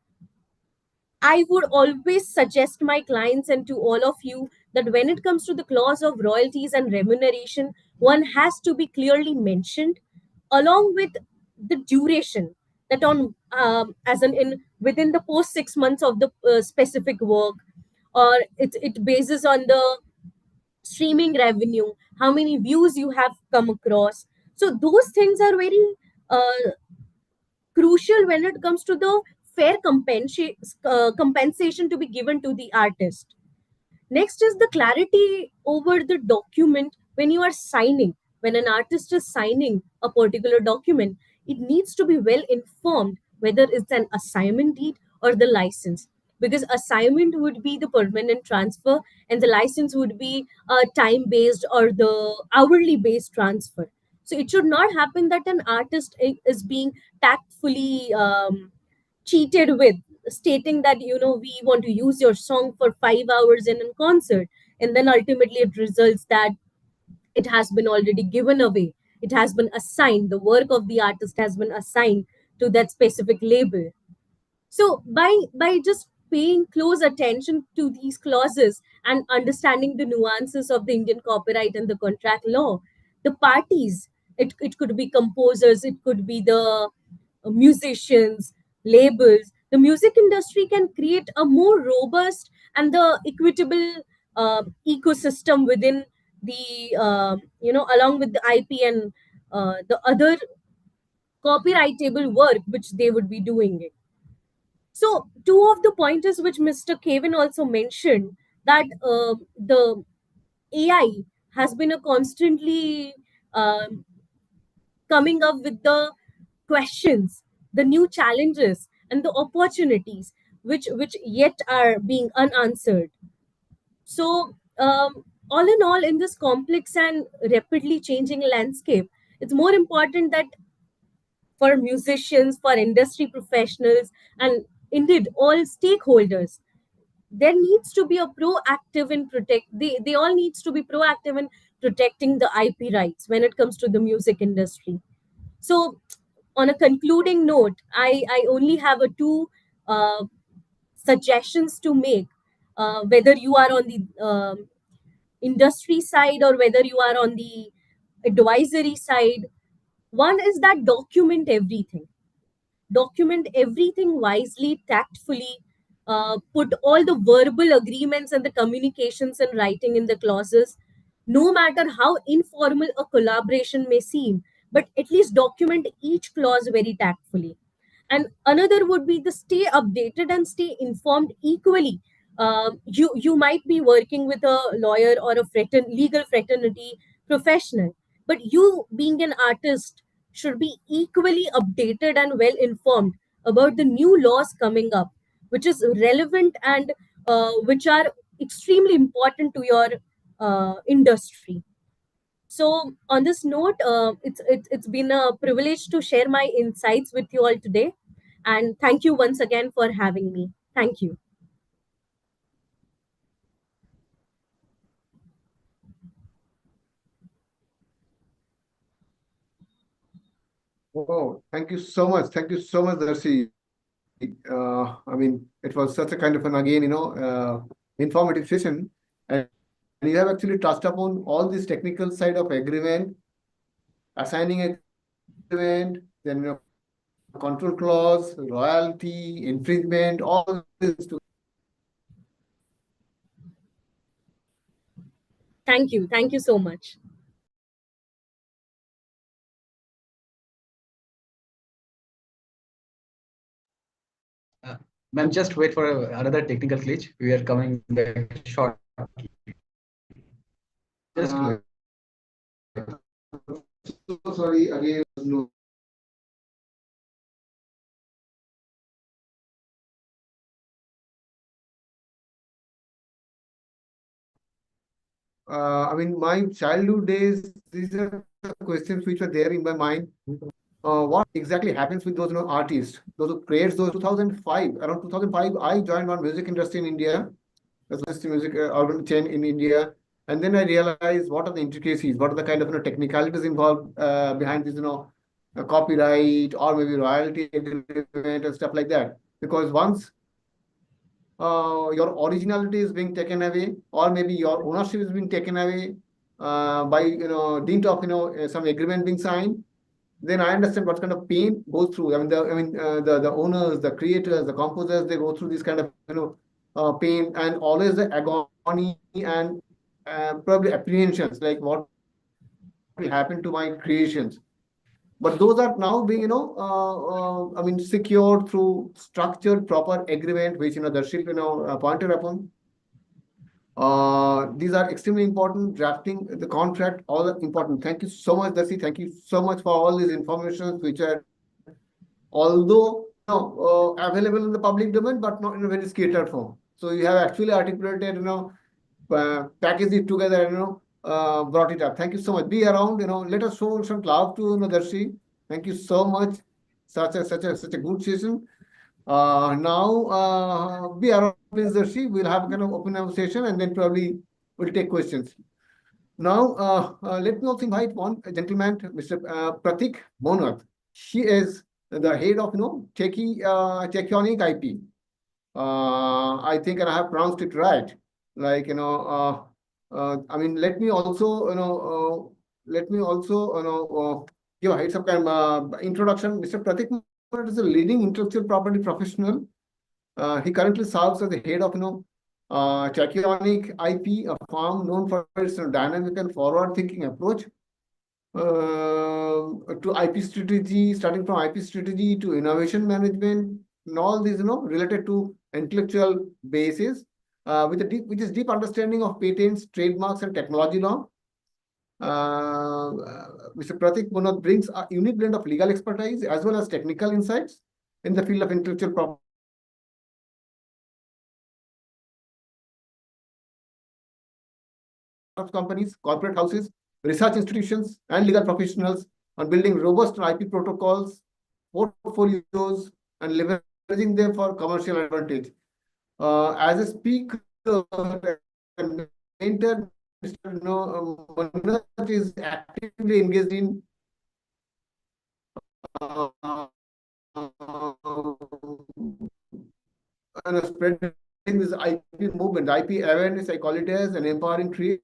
I would always suggest my clients and to all of you that when it comes to the clause of royalties and remuneration, one has to be clearly mentioned along with the duration, that on as in within the post 6 months of the specific work, or it bases on the streaming revenue, how many views you have come across. So those things are very uh, crucial when it comes to the fair compensation to be given to the artist. Next is the clarity over the document when you are signing. When an artist is signing a particular document, it needs to be well informed whether it's an assignment deed or the license. Because assignment would be the permanent transfer, and the license would be time based or the hourly based transfer. So it should not happen that an artist is being tactfully cheated with, stating that we want to use your song for 5 hours in a concert, and then ultimately it results that it has been already given away, it has been assigned, the work of the artist has been assigned to that specific label. So by just paying close attention to these clauses and understanding the nuances of the Indian copyright and the contract law, the parties, it could be composers, it could be the musicians, labels, the music industry can create a more robust and the equitable ecosystem within the along with the IP and the other copyrightable work which they would be doing it. So, two of the pointers which Mr. Kevin also mentioned, that the AI has been a constantly um, coming up with the questions, the new challenges, and the opportunities which yet are being unanswered. So, all in all, in this complex and rapidly changing landscape, it's more important that for musicians, for industry professionals, and indeed all stakeholders, there needs to be a proactive in protect they all needs to be proactive in protecting the IP rights when it comes to the music industry. So on a concluding note, I only have a two uh, suggestions to make, whether you are on the industry side or whether you are on the advisory side. One is that document everything wisely, tactfully, put all the verbal agreements and the communications and writing in the clauses, no matter how informal a collaboration may seem, but at least document each clause very tactfully. And another would be the stay updated and stay informed equally. You might be working with a lawyer or a legal fraternity professional, but you being an artist should be equally updated and well informed about the new laws coming up, which is relevant and which are extremely important to your industry. So, on this note, it's been a privilege to share my insights with you all today, and thank you once again for having me. Thank you. Oh, thank you so much. Thank you so much, Darshi. I mean, it was such a kind of an again, informative session, and you have actually touched upon all this technical side of agreement, assigning agreement, then control clause, royalty, infringement, all this. Thank you. Thank you so much. Ma'am, just wait for another technical glitch. We are coming back short. Just wait. So sorry again. No. I mean, my childhood days, these are the questions which were there in my mind. what exactly happens with those artists, those who creates those 2005, around 2005, I joined one music industry in India, as music organ chain in India. And then I realized what are the intricacies, what are the kind of technicalities involved behind this, copyright or maybe royalty agreement and stuff like that. Because once your originality is being taken away, or maybe your ownership is being taken away by dint of some agreement being signed, then I understand what kind of pain goes through. The owners, the creators, the composers, they go through this kind of pain, and always the agony and probably apprehensions, like what will happen to my creations. But those are now being secured through structured proper agreement, which Darshi pointed upon. These are extremely important. Drafting the contract, all are important. Thank you so much, Darshi. Thank you so much for all these informations, which are although available in the public domain, but not in a very scattered form. So you have actually articulated, packaged it together, brought it up. Thank you so much. Be around, let us show some love to Darshi. Thank you so much. Such a good session. Now be around, please, Darshi. We'll have a kind of open conversation, and then probably we'll take questions. Now, let me also invite one gentleman, Mr. Pratik Munot. He is the head of Tachyonic IP. I think, and I have pronounced it right. Like let me also give a heads up kind of introduction. Mr. Pratik Munot is a leading intellectual property professional. He currently serves as the head of Tachyonic IP, a firm known for its dynamic and forward-thinking approach to IP strategy, starting from IP strategy to innovation management, and all these, related to intellectual basis, with a deep understanding of patents, trademarks, and technology law. Mr. Pratik Munot brings a unique blend of legal expertise as well as technical insights in the field of intellectual property. Companies, corporate houses, research institutions, and legal professionals on building robust IP protocols, portfolios, and leveraging them for commercial advantage. As a speaker and mentor, Mr. Munot is actively engaged in spreading this IP movement, IP awareness, I call it as, and empowering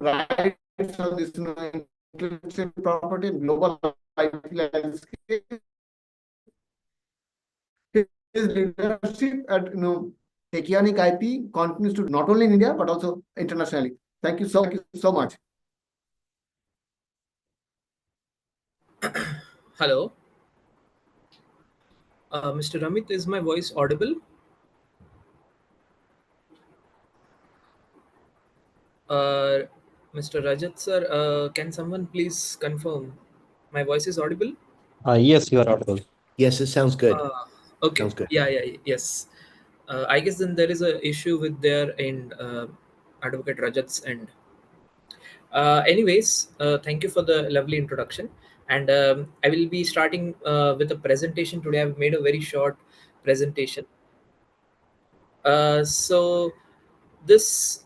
rights on this intellectual property and global IP landscape. His leadership at Tachyonic IP continues to not only in India but also internationally. Thank you so much. Hello. Mr. Ramit, is my voice audible? Mr. Rajat sir, can someone please confirm my voice is audible? Yes, you are audible. Yes, it sounds good. Okay. Sounds good. Yes. I guess then there is an issue with their end, Advocate Rajat's end. Anyways, thank you for the lovely introduction. And I will be starting with a presentation today. I've made a very short presentation. So this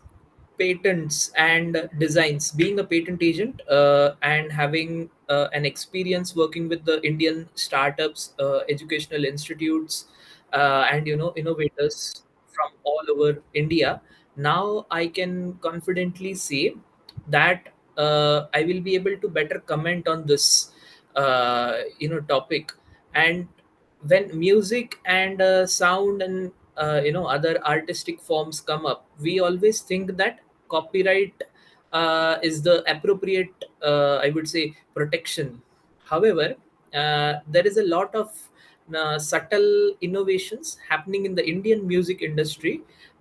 patents and designs, being a patent agent and having an experience working with the Indian startups, educational institutes, and innovators from all over India, now I can confidently say that I will be able to better comment on this topic. And when music and sound and other artistic forms come up, we always think that copyright is the appropriate, I would say, protection. However, there is a lot of subtle innovations happening in the Indian music industry,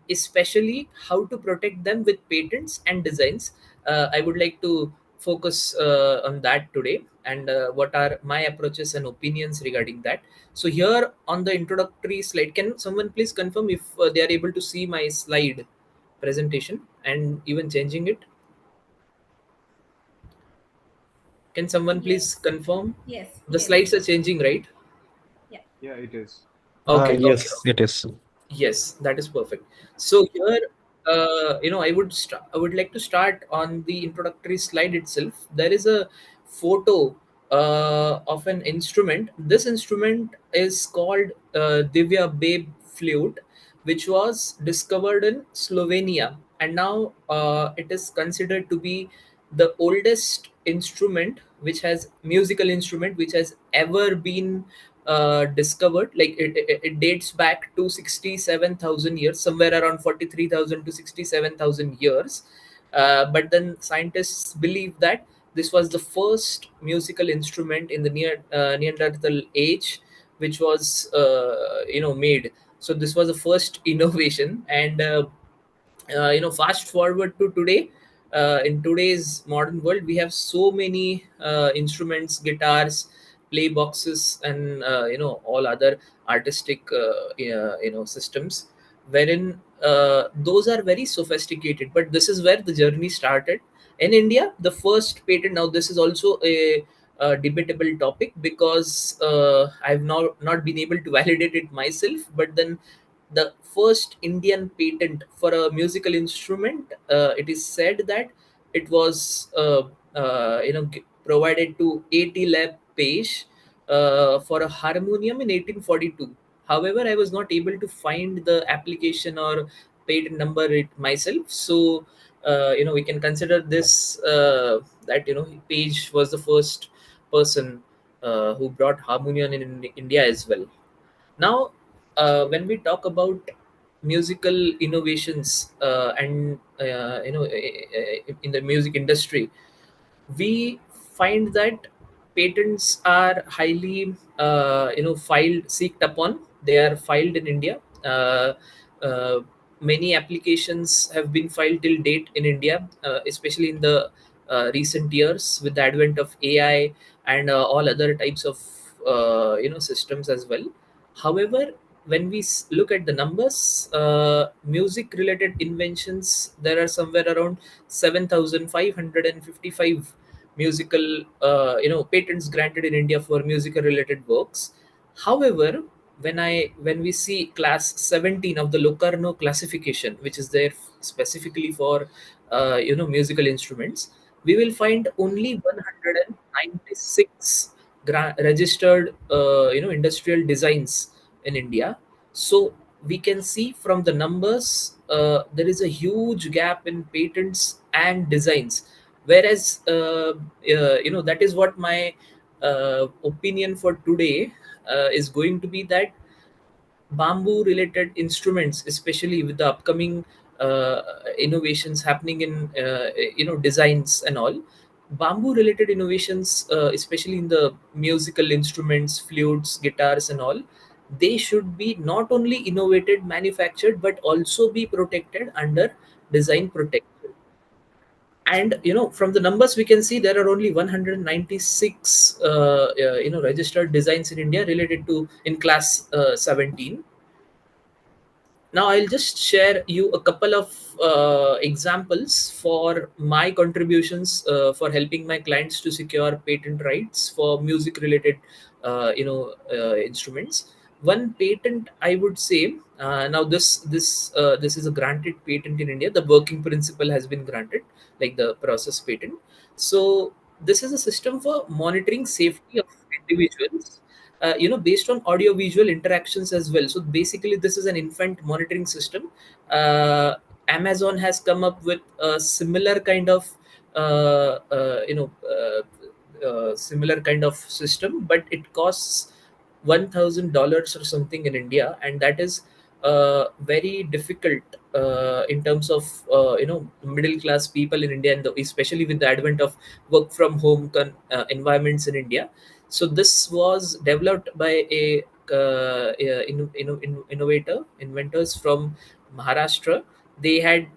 especially how to protect them with patents and designs. I would like to focus on that today, and what are my approaches and opinions regarding that. So here on the introductory slide, can someone please confirm if they are able to see my slide presentation and even changing it? Can someone please Yes. confirm? Yes. The Yes. slides are changing, right? Yeah, it is. Okay, okay, Yes, okay. it is. Yes, that is perfect. So here, I would like to start on the introductory slide itself. There is a photo of an instrument. This instrument is called Divya Babe flute, which was discovered in Slovenia, and now it is considered to be the oldest instrument, which has musical instrument which has ever been discovered. Like it dates back to 67,000 years, somewhere around 43,000 to 67,000 years. But then scientists believe that this was the first musical instrument in the Neanderthal age, which was made. So this was the first innovation, and fast forward to today. In today's modern world, we have so many instruments, guitars, play boxes, and all other artistic systems, wherein those are very sophisticated. But this is where the journey started in India. The first patent, now this is also a debatable topic, because I've not been able to validate it myself, but then the first Indian patent for a musical instrument, it is said that it was provided to A.T. Lab Page for a harmonium in 1842. However, I was not able to find the application or patent number it myself. So we can consider this, that Page was the first person who brought harmonium in India as well. Now, when we talk about musical innovations, and in the music industry, we find that patents are highly filed, seeked upon. They are filed in India. Many applications have been filed till date in India, especially in the recent years, with the advent of AI and all other types of systems as well. However, when we look at the numbers, music related inventions, there are somewhere around 7,555 musical patents granted in India for musical related works. However, when we see class 17 of the Locarno classification, which is there specifically for musical instruments, we will find only 196 registered industrial designs in India. So we can see from the numbers, there is a huge gap in patents and designs. Whereas that is what my opinion for today is going to be, that bamboo related instruments, especially with the upcoming innovations happening in designs and all, bamboo related innovations, especially in the musical instruments, flutes, guitars and all, they should be not only innovated, manufactured, but also be protected under design protection. And from the numbers we can see there are only 196 registered designs in India related to in class 17. Now I'll just share you a couple of examples for my contributions for helping my clients to secure patent rights for music related instruments. One patent I would say, now this is a granted patent in India. The working principle has been granted, like the process patent. So this is a system for monitoring safety of individuals, based on audio visual interactions as well. So basically this is an infant monitoring system. Amazon has come up with a similar kind of similar kind of system, but it costs $1,000 or something in India, and that is very difficult in terms of middle class people in India, and especially with the advent of work from home environments in India. So this was developed by a inventors from Maharashtra. They had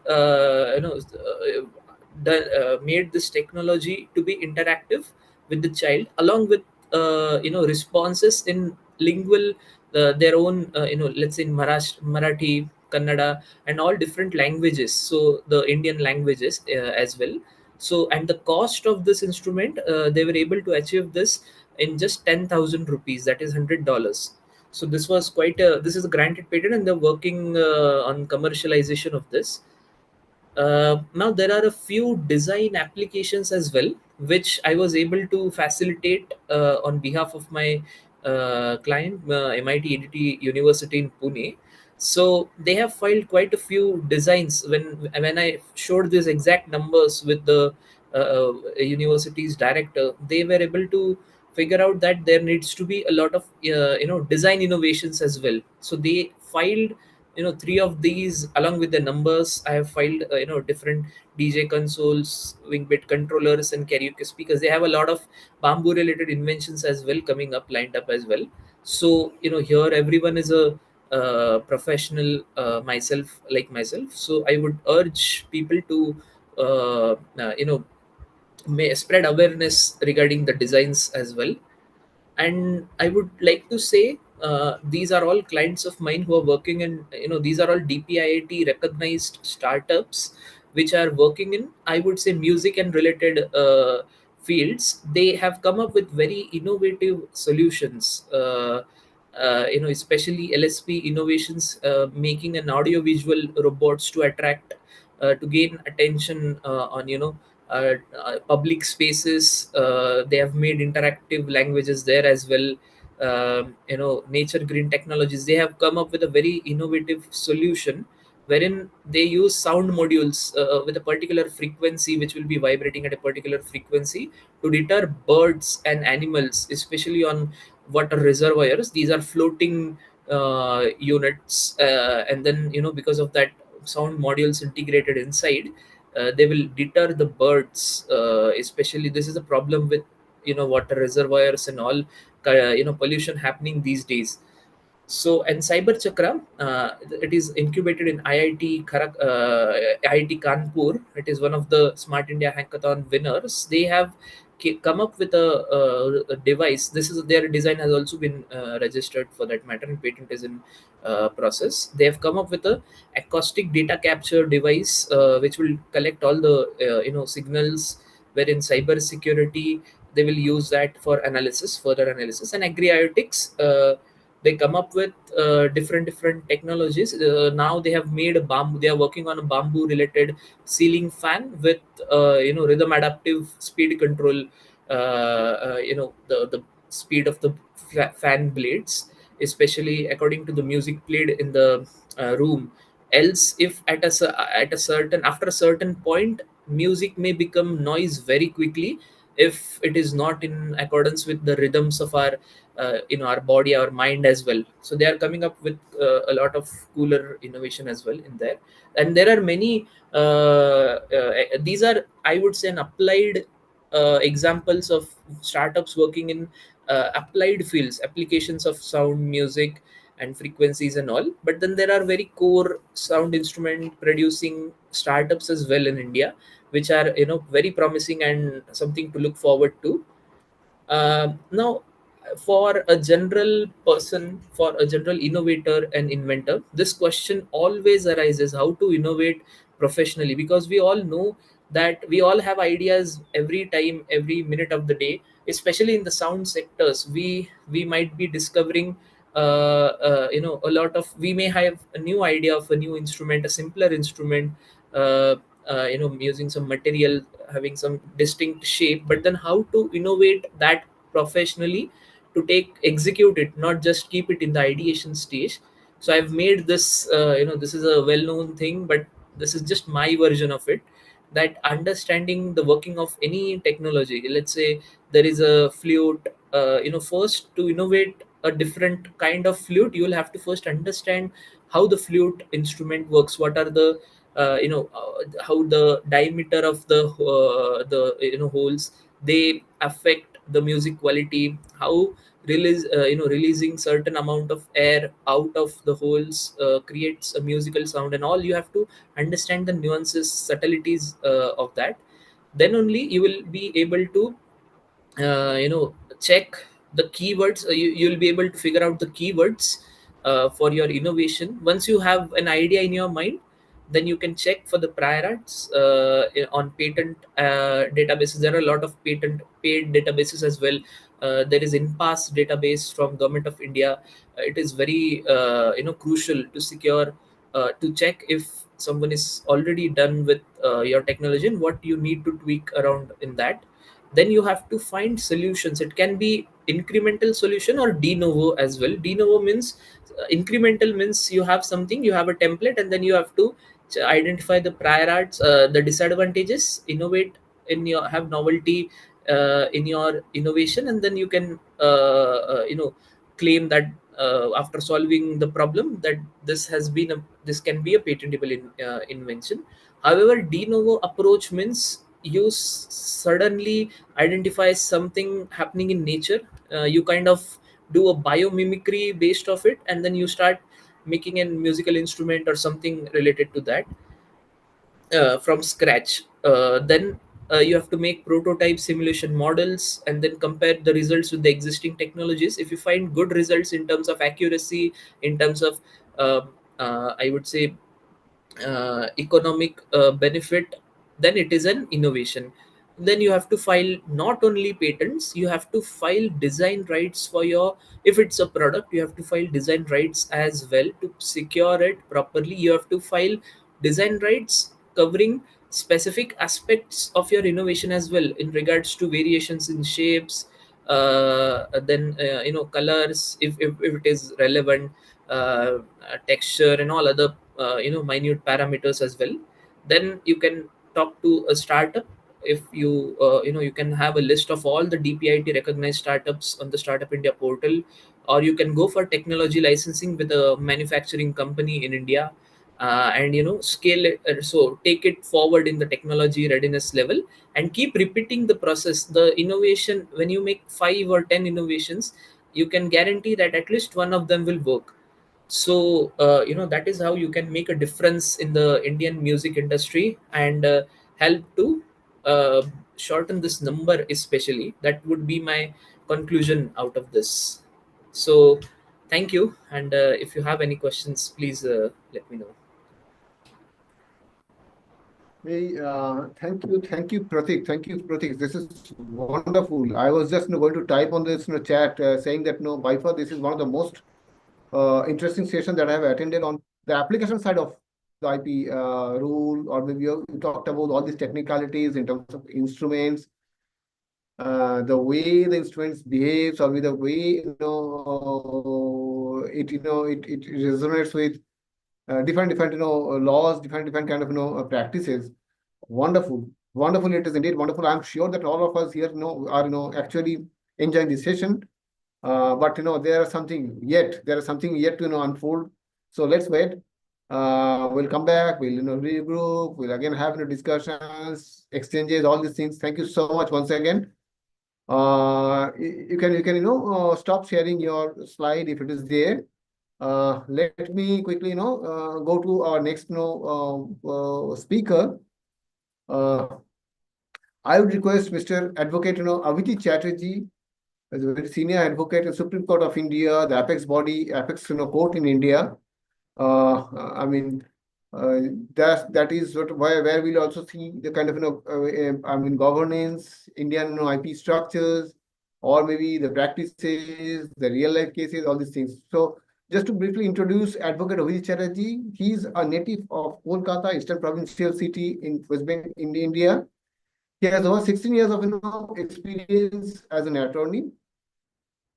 made this technology to be interactive with the child, along with responses in lingual, their own, let's say in Marathi, Kannada, and all different languages. So the Indian languages as well. So, and the cost of this instrument, they were able to achieve this in just 10,000 rupees, that is $100. So this was quite a, this is a granted patent, and they're working on commercialization of this. Now there are a few design applications as well, which I was able to facilitate on behalf of my client, MIT EDT University in Pune. So they have filed quite a few designs. When I showed these exact numbers with the university's director, they were able to figure out that there needs to be a lot of design innovations as well. So they filed three of these along with the numbers. I have filed different DJ consoles, wing bit controllers, and karaoke speakers. They have a lot of bamboo related inventions as well coming up, lined up as well. So here everyone is a professional, myself. So I would urge people to uh, uh, you know may spread awareness regarding the designs as well. And I would like to say, these are all clients of mine who are working in, these are all DPIIT recognized startups which are working in, I would say, music and related fields. They have come up with very innovative solutions, especially LSP innovations, making an audio visual robots to attract, to gain attention on public spaces. They have made interactive languages there as well. Nature green technologies, they have come up with a very innovative solution wherein they use sound modules with a particular frequency, which will be vibrating at a particular frequency, to deter birds and animals, especially on water reservoirs. These are floating units, and then because of that sound modules integrated inside, they will deter the birds. Especially this is a problem with water reservoirs and all pollution happening these days. So, and Cyber Chakra, it is incubated in IIT Kanpur. It is one of the Smart India Hackathon winners. They have come up with a device. This is their design has also been registered for that matter, and patent is in process. They have come up with a acoustic data capture device, which will collect all the signals. Wherein cyber security, they will use that for analysis, further analysis, and agriotics. They come up with different technologies. Now they have made a bamboo. They are working on a bamboo related ceiling fan with rhythm adaptive speed control. The speed of the fan blades, especially according to the music played in the room. Else, if at a certain after a certain point, music may become noise very quickly if it is not in accordance with the rhythms of our body, our mind as well. So they are coming up with a lot of cooler innovation as well in there. And there are many these are, I would say, an applied examples of startups working in applied fields, applications of sound, music, and frequencies and all. But then there are very core sound instrument producing startups as well in India, which are very promising and something to look forward to. Now, for a general person, for a general innovator and inventor, this question always arises: how to innovate professionally? Because we all know that we all have ideas every time, every minute of the day. Especially in the sound sectors, we might be discovering a lot of. We may have a new idea of a new instrument, a simpler instrument. Uh, Using some material, having some distinct shape, but then how to innovate that professionally, to execute it, not just keep it in the ideation stage. So I've made this, this is a well known thing, but this is just my version of it. That understanding the working of any technology, let's say there is a flute, first to innovate a different kind of flute, you will have to first understand how the flute instrument works. What are the how the diameter of the holes, they affect the music quality. How releasing certain amount of air out of the holes creates a musical sound, and all. You have to understand the nuances, subtleties of that. Then only you will be able to check the keywords. You'll be able to figure out the keywords for your innovation. Once you have an idea in your mind, then you can check for the prior arts on patent databases. There are a lot of patent paid databases as well. There is InPass database from Government of India. It is very crucial to secure to check if someone is already done with your technology and what you need to tweak around in that. Then you have to find solutions. It can be incremental solution or de novo as well. De novo means incremental means you have something, you have a template, and then you have to identify the prior arts, the disadvantages, innovate in your have novelty in your innovation, and then you can claim that after solving the problem that this can be a patentable invention. However, de novo approach means you suddenly identify something happening in nature. You kind of do a biomimicry based of it, and then you start making a musical instrument or something related to that from scratch. Then you have to make prototype simulation models and then compare the results with the existing technologies. If you find good results in terms of accuracy, in terms of I would say economic benefit, then it is an innovation. Then you have to file not only patents, you have to file design rights for your, if it's a product, you have to file design rights as well to secure it properly. You have to file design rights covering specific aspects of your innovation as well, in regards to variations in shapes, then colors, if it is relevant, texture and all other minute parameters as well. Then you can talk to a startup. If you you can have a list of all the DPIT recognized startups on the Startup India portal, or you can go for technology licensing with a manufacturing company in India, and scale it, so take it forward in the technology readiness level, and keep repeating the process. The innovation, when you make 5 or 10 innovations, you can guarantee that at least one of them will work. So that is how you can make a difference in the Indian music industry, and help to uh, shorten this number. Especially, that would be my conclusion out of this. So thank you, and if you have any questions, please let me know. Hey, thank you, Pratik. Thank you, Pratik. This is wonderful. I was just going to type on this chat saying that by far this is one of the most interesting sessions that I have attended on the application side of the IP rule, or maybe you talked about all these technicalities in terms of instruments, the way the instruments behaves, or with the way it resonates with different laws, different kind of practices. Wonderful, wonderful. It is indeed wonderful. I'm sure that all of us here are actually enjoying this session. But there is something yet to unfold. So let's wait. We'll come back. We'll regroup. We'll again have discussions, exchanges, all these things. Thank you so much once again. You can stop sharing your slide if it is there. Let me quickly go to our next speaker. I would request Mr. Advocate Avijit Chatterjee, as a very senior advocate in Supreme Court of India, the apex body, apex court in India. I mean, that is where we'll also see the kind of governance, Indian IP structures, or maybe the practices, the real life cases, all these things. So just to briefly introduce Advocate Avijit Chatterjee, he's a native of Kolkata, Eastern Provincial City in West Bengal, in India. He has over 16 years of experience as an attorney.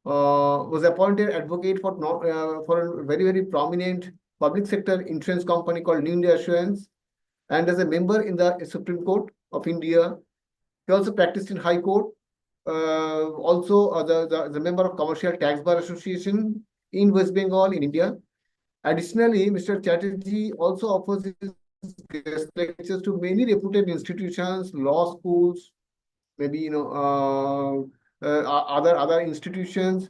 Was appointed advocate for a very prominent public sector insurance company called New India Assurance, and as a member in the Supreme Court of India. He also practiced in High Court. Also, the member of Commercial Tax Bar Association in West Bengal in India. Additionally, Mr. Chatterjee also offers his guest lectures to many reputed institutions, law schools, maybe other institutions.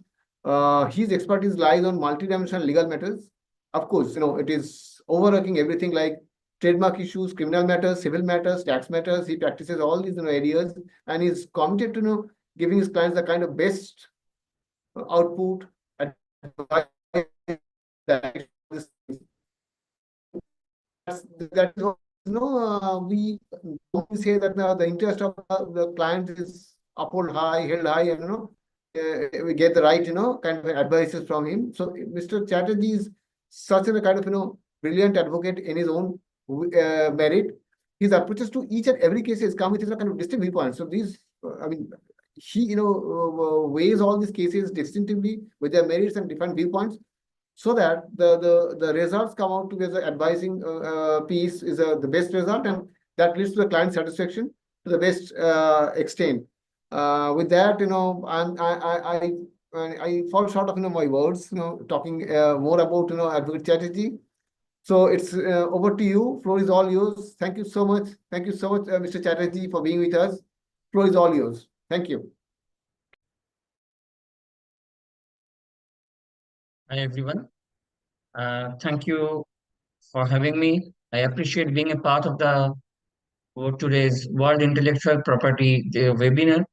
His expertise lies on multidimensional legal matters. Of course, it is overlooking everything like trademark issues, criminal matters, civil matters, tax matters. He practices all these areas, and is committed to giving his clients the kind of best output, advice. that is what, we don't say that the interest of the client is uphold high, held high, and we get the right, kind of advices from him. So Mr. Chatterjee is such a kind of, brilliant advocate in his own merit. His approaches to each and every case has come with a kind of distinct viewpoint. So these, I mean, he, weighs all these cases distinctively with their merits and different viewpoints, so that the results come out to be the advising piece is the best result, and that leads to the client satisfaction to the best extent. With that, I fall short of my words, talking more about Advocate Chatterjee. So it's over to you. Floor is all yours. Thank you so much. Thank you so much, Mr. Chatterjee, for being with us. Floor is all yours. Thank you. Hi, everyone. Thank you for having me. I appreciate being a part of the today's World Intellectual Property webinar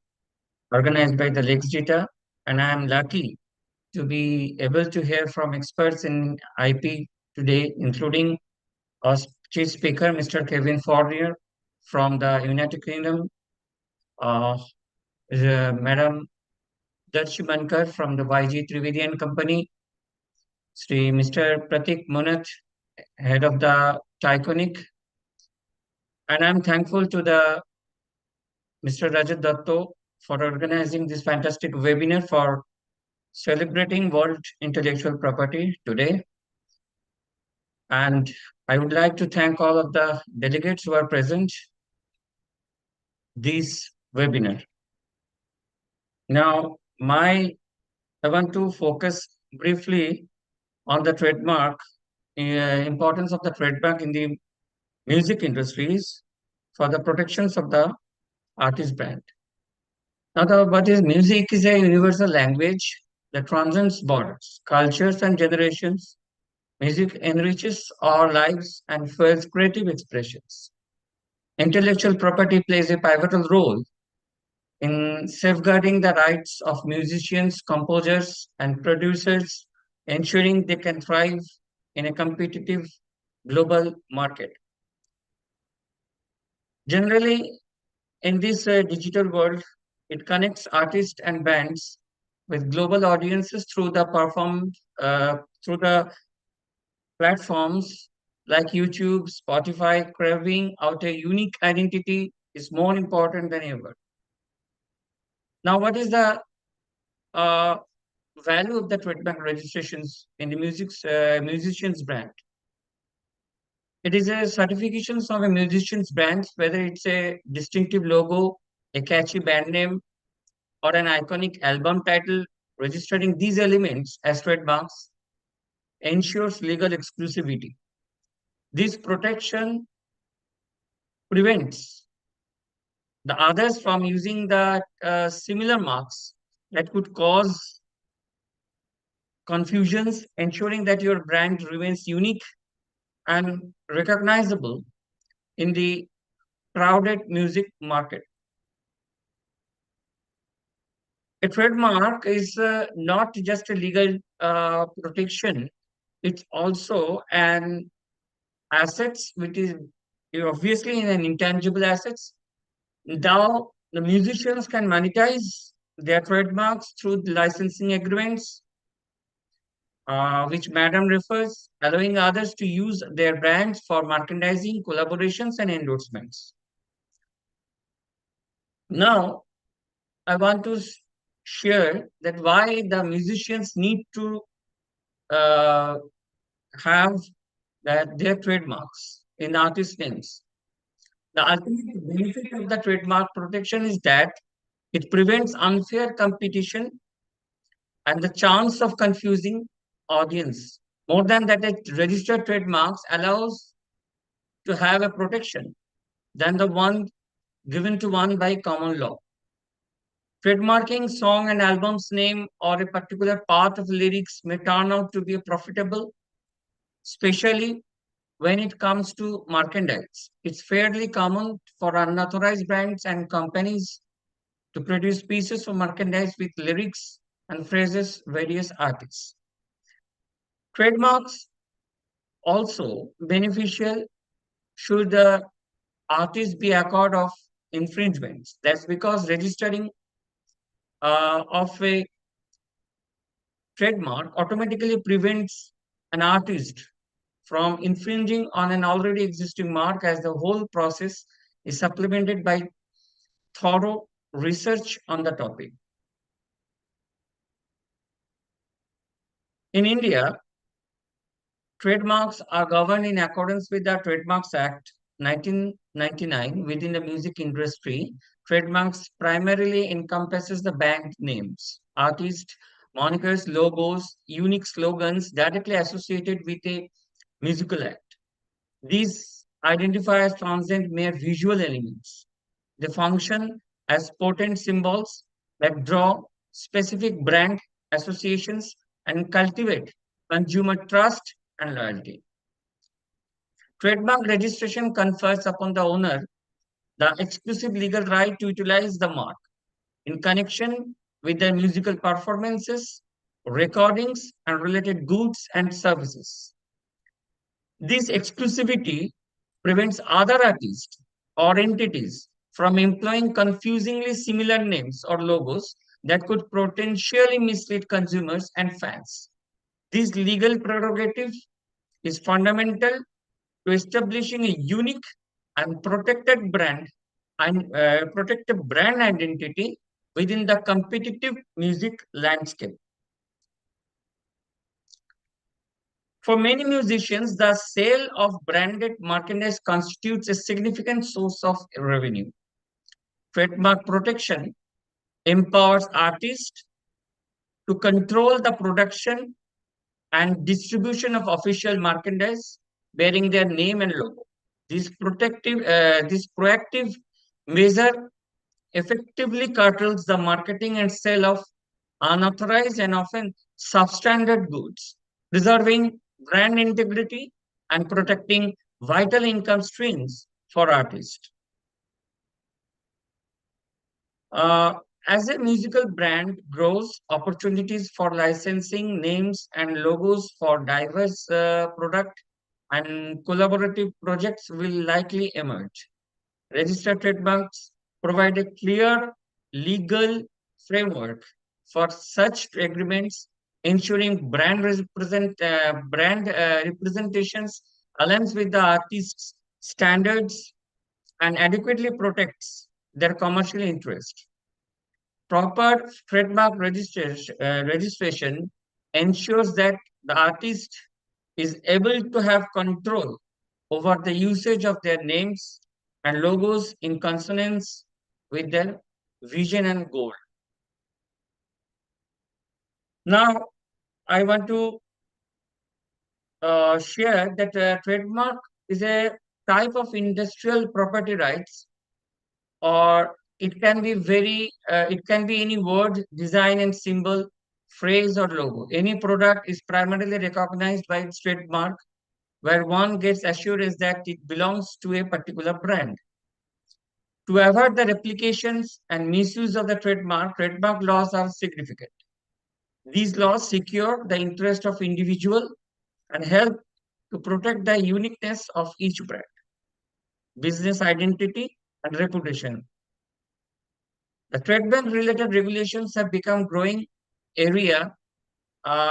organized by the LexDita, and I am lucky to be able to hear from experts in IP today, including our chief speaker, Mr. Kevin Fournier from the United Kingdom, uh, Madam Darshi Mankad from the YG Trivedi and Company, Mr. Pratik Munot, head of the Tachyonic, and I'm thankful to the Mr. Rajat Datto for organizing this fantastic webinar for celebrating World Intellectual Property today. And I would like to thank all of the delegates who are present this webinar. Now, I want to focus briefly on the trademark, importance of the trademark in the music industries for the protections of the artist brand. Now, what is music is a universal language that transcends borders, cultures, and generations. Music enriches our lives and fuels creative expressions. Intellectual property plays a pivotal role in safeguarding the rights of musicians, composers, and producers, ensuring they can thrive in a competitive global market. Generally, in this digital world, it connects artists and bands with global audiences through the platforms like YouTube, Spotify. Carving out a unique identity is more important than ever. Now, what is the value of the trademark registrations in the musician's brand? It is a certification of a musician's brand, whether it's a distinctive logo, a catchy band name, or an iconic album title. Registering these elements as trademarks ensures legal exclusivity. This protection prevents the others from using the similar marks that could cause confusions, ensuring that your brand remains unique and recognizable in the crowded music market. A trademark is not just a legal protection, it's also an assets, which is obviously an intangible assets. Now, the musicians can monetize their trademarks through the licensing agreements, which Madam refers, allowing others to use their brands for merchandising, collaborations, and endorsements. Now, I want to share that why the musicians need to have their trademarks in artist names. The ultimate benefit of the trademark protection is that it prevents unfair competition and the chance of confusing audience. More than that, registered trademarks allows to have a protection than the one given to one by common law. Trademarking song and album's name or a particular part of lyrics may turn out to be profitable, especially when it comes to merchandise. It's fairly common for unauthorized brands and companies to produce pieces of merchandise with lyrics and phrases various artists. Trademarks also beneficial should the artist be accused of infringements? That's because registering of a trademark automatically prevents an artist from infringing on an already existing mark, as the whole process is supplemented by thorough research on the topic. In India, trademarks are governed in accordance with the Trademarks Act 1999. Within the music industry, trademarks primarily encompasses the band names, artist monikers, logos, unique slogans directly associated with a musical act. These identify as transient mere visual elements. They function as potent symbols that draw specific brand associations and cultivate consumer trust and loyalty. Trademark registration confers upon the owner the exclusive legal right to utilize the mark in connection with their musical performances, recordings, and related goods and services. This exclusivity prevents other artists or entities from employing confusingly similar names or logos that could potentially mislead consumers and fans. This legal prerogative is fundamental to establishing a unique and protected brand identity within the competitive music landscape. For many musicians, the sale of branded merchandise constitutes a significant source of revenue. Trademark protection empowers artists to control the production and distribution of official merchandise bearing their name and logo. This proactive measure effectively curtails the marketing and sale of unauthorized and often substandard goods, preserving brand integrity and protecting vital income streams for artists. As a musical brand grows, opportunities for licensing names and logos for diverse product and collaborative projects will likely emerge. Registered trademarks provide a clear legal framework for such agreements, ensuring brand representations aligns with the artist's standards and adequately protects their commercial interest. Proper trademark registration ensures that the artist is able to have control over the usage of their names and logos in consonance with their vision and goal. Now, I want to share that trademark is a type of industrial property rights, or it can be any word, design, and symbol, phrase, or logo. Any product is primarily recognized by its trademark, where one gets assurance that it belongs to a particular brand. To avoid the replications and misuse of the trademark laws are significant. These laws secure the interest of individual and help to protect the uniqueness of each brand, business identity, and reputation. The trademark-related regulations have become growing area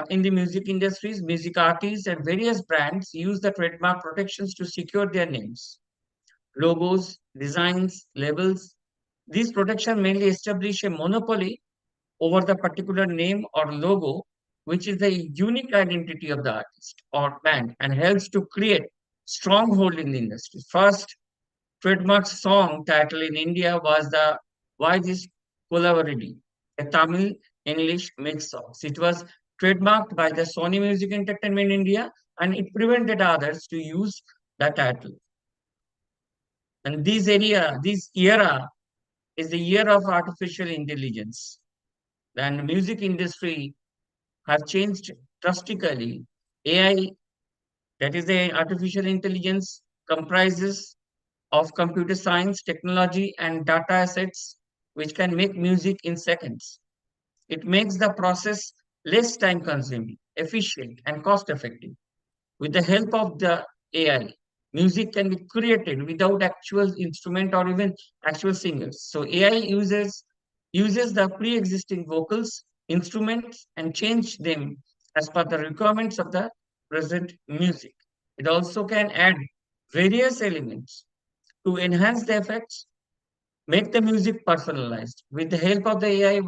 in the music industries. Music artists and various brands use the trademark protections to secure their names, logos, designs, labels. These protections mainly establish a monopoly over the particular name or logo, which is the unique identity of the artist or band and helps to create stronghold in the industry. First trademark song title in India was the Why This Collabority, a Tamil English mix songs. It was trademarked by the Sony Music Entertainment India, and it prevented others to use the title. And this era is the year of artificial intelligence. And the music industry have changed drastically. AI, that is the artificial intelligence, comprises of computer science, technology, and data assets, which can make music in seconds. It makes the process less time consuming, efficient, and cost effective. With the help of the AI, music can be created without actual instrument or even actual singers. So AI uses the pre-existing vocals, instruments, and change them as per the requirements of the present music. It also can add various elements to enhance the effects, make the music personalized. With the help of the AI,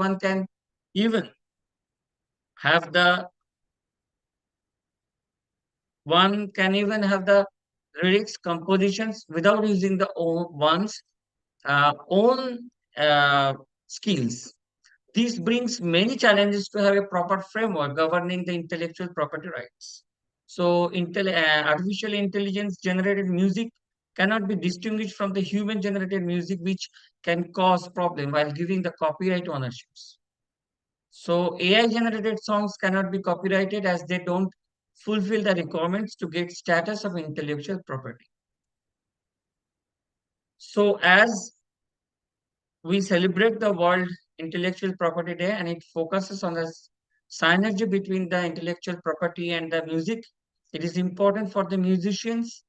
even have the one can even have the lyrics compositions without using one's own skills. This brings many challenges to have a proper framework governing the intellectual property rights. So, artificial intelligence generated music cannot be distinguished from the human generated music, which can cause problem while giving the copyright ownerships. So, AI generated songs cannot be copyrighted as they don't fulfill the requirements to get status of intellectual property. So, as we celebrate the World Intellectual Property Day and it focuses on the synergy between the intellectual property and the music, it is important for the musicians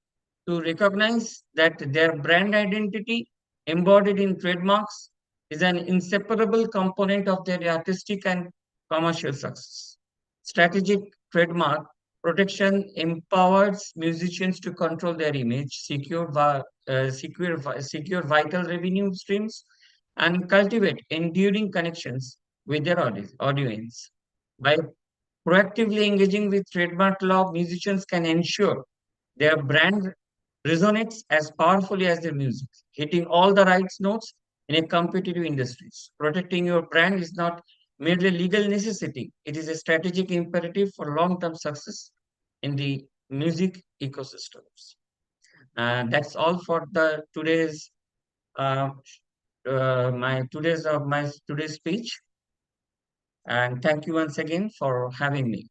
to recognize that their brand identity embodied in trademarks is an inseparable component of their artistic and commercial success. Strategic trademark protection empowers musicians to control their image, secure vital revenue streams, and cultivate enduring connections with their audience. By proactively engaging with trademark law, musicians can ensure their brand resonates as powerfully as their music, hitting all the right notes in a competitive industry. Protecting your brand is not merely a legal necessity, it is a strategic imperative for long-term success in the music ecosystems. That's all for the today's uh, my today's speech, and thank you once again for having me.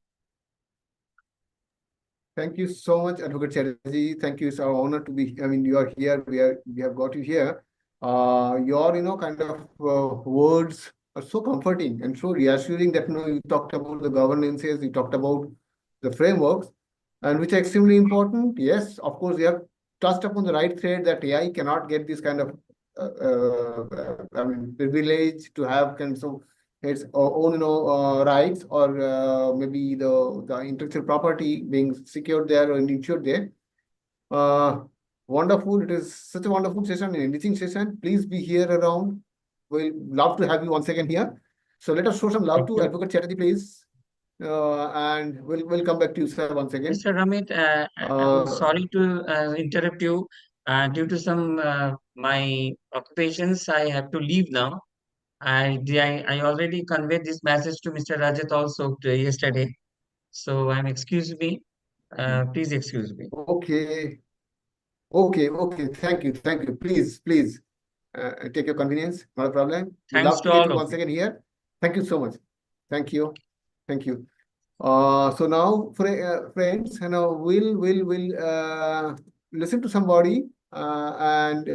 Thank you so much, Advocate Chatterjee. Thank you. It's our honor to be. I mean, you are here. We have got you here. Your kind of words are so comforting and so reassuring that you talked about the governances, you talked about the frameworks, and which are extremely important. Yes, of course, you have touched upon the right thread that AI cannot get this kind of privilege to have kind of its own rights or maybe the intellectual property being secured there or insured there. Wonderful. It is such a wonderful session, an enriching session. Please be here around. We'll love to have you once again here. So let us show some love to Advocate Chatterjee, please. And we'll come back to you, sir, once again. Mr. Ramit, I'm sorry to interrupt you. Due to some my occupations, I have to leave now. I already conveyed this message to Mr. Rajat also yesterday. So I'm excuse me. Please excuse me. Okay. Okay. Thank you. Please. Take your convenience. Not a problem. We'd Thanks love to to get all you of once you. again here. Thank you so much. Thank you. So now, friends, we'll listen to somebody, and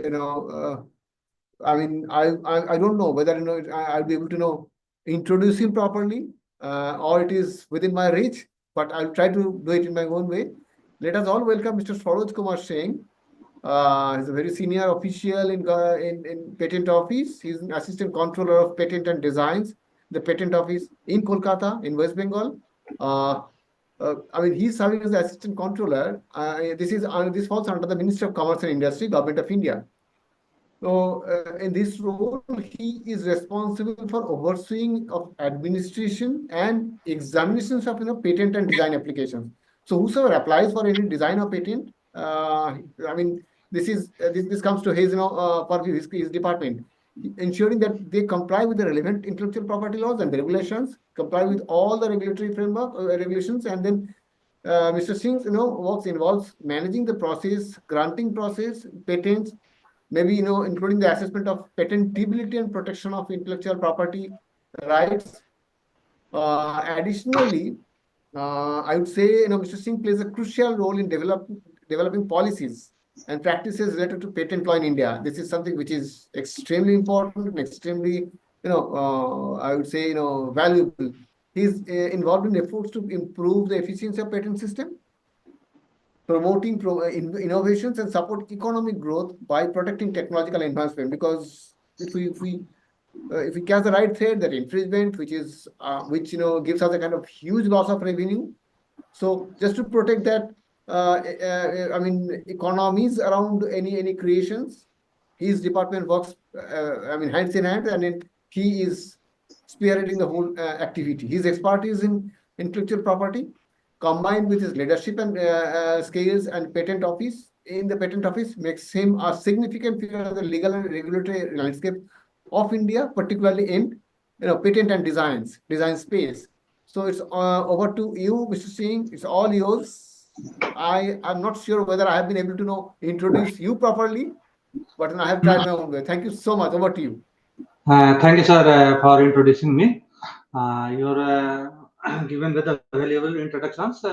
I mean, I don't know whether I'll be able to introduce him properly, or it is within my reach, but I'll try to do it in my own way. Let us all welcome Mr. Swaroj Kumar Singh. He's a very senior official in patent office. He's an assistant controller of patent and designs, the patent office in Kolkata, in West Bengal. I mean, he's serving as the assistant controller. This falls under the Ministry of Commerce and Industry, Government of India. So, in this role, he is responsible for overseeing of administration and examinations of patent and design applications. So, whosoever applies for any design or patent, I mean, this comes to his purview, his department, ensuring that they comply with the relevant intellectual property laws and regulations, comply with all the regulatory framework regulations, and then Mr. Singh's works involves managing the process, granting process, patents, maybe including the assessment of patentability and protection of intellectual property rights. Additionally, I would say Mr. Singh plays a crucial role in developing policies and practices related to patent law in India. This is something which is extremely important and extremely I would say valuable. He's involved in efforts to improve the efficiency of patent system. promoting innovations and support economic growth by protecting technological advancement. Because if we catch the right thread, that infringement, which gives us a kind of huge loss of revenue. So just to protect that, economies around any creations, his department works, hands in hand, and then he is spearheading the whole activity. His expertise in intellectual property, combined with his leadership and skills and patent office makes him a significant figure of the legal and regulatory landscape of India, particularly in patent and design space. So it's over to you, Mr. Singh. It's all yours. I am not sure whether I have been able to introduce you properly, but I have tried my own way. Thank you so much. Over to you. Thank you, sir, for introducing me. You're given with the valuable introductions.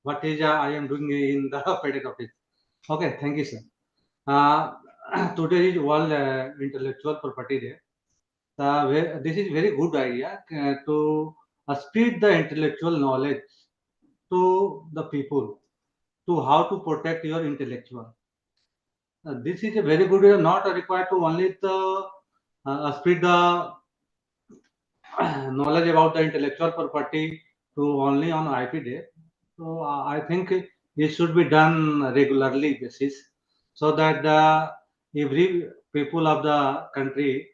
What is I am doing in the patent office. Okay, thank you, sir. Today is World Intellectual Property Day. This is very good idea to spread the intellectual knowledge to the people, to how to protect your intellectual. This is a very good idea, not required to only spread the knowledge about the intellectual property to only on IP day. So I think it should be done regularly basis, so that every people of the country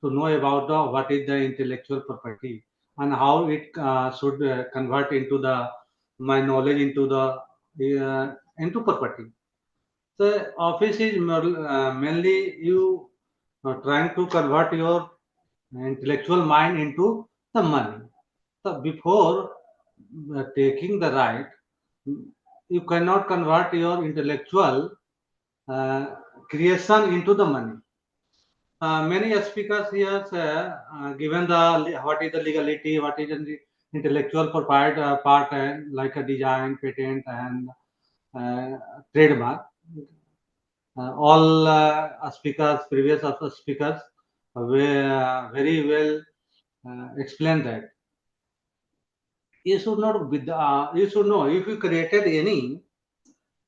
to know about what is the intellectual property and how it should convert into my knowledge into into property. The office is mainly you trying to convert your intellectual mind into the money. So before taking the right, you cannot convert your intellectual creation into the money. Many speakers here given what is the legality, what is the intellectual property part, like a design, patent, and trademark. All previous speakers, were very well explained that. You should not you should know if you created any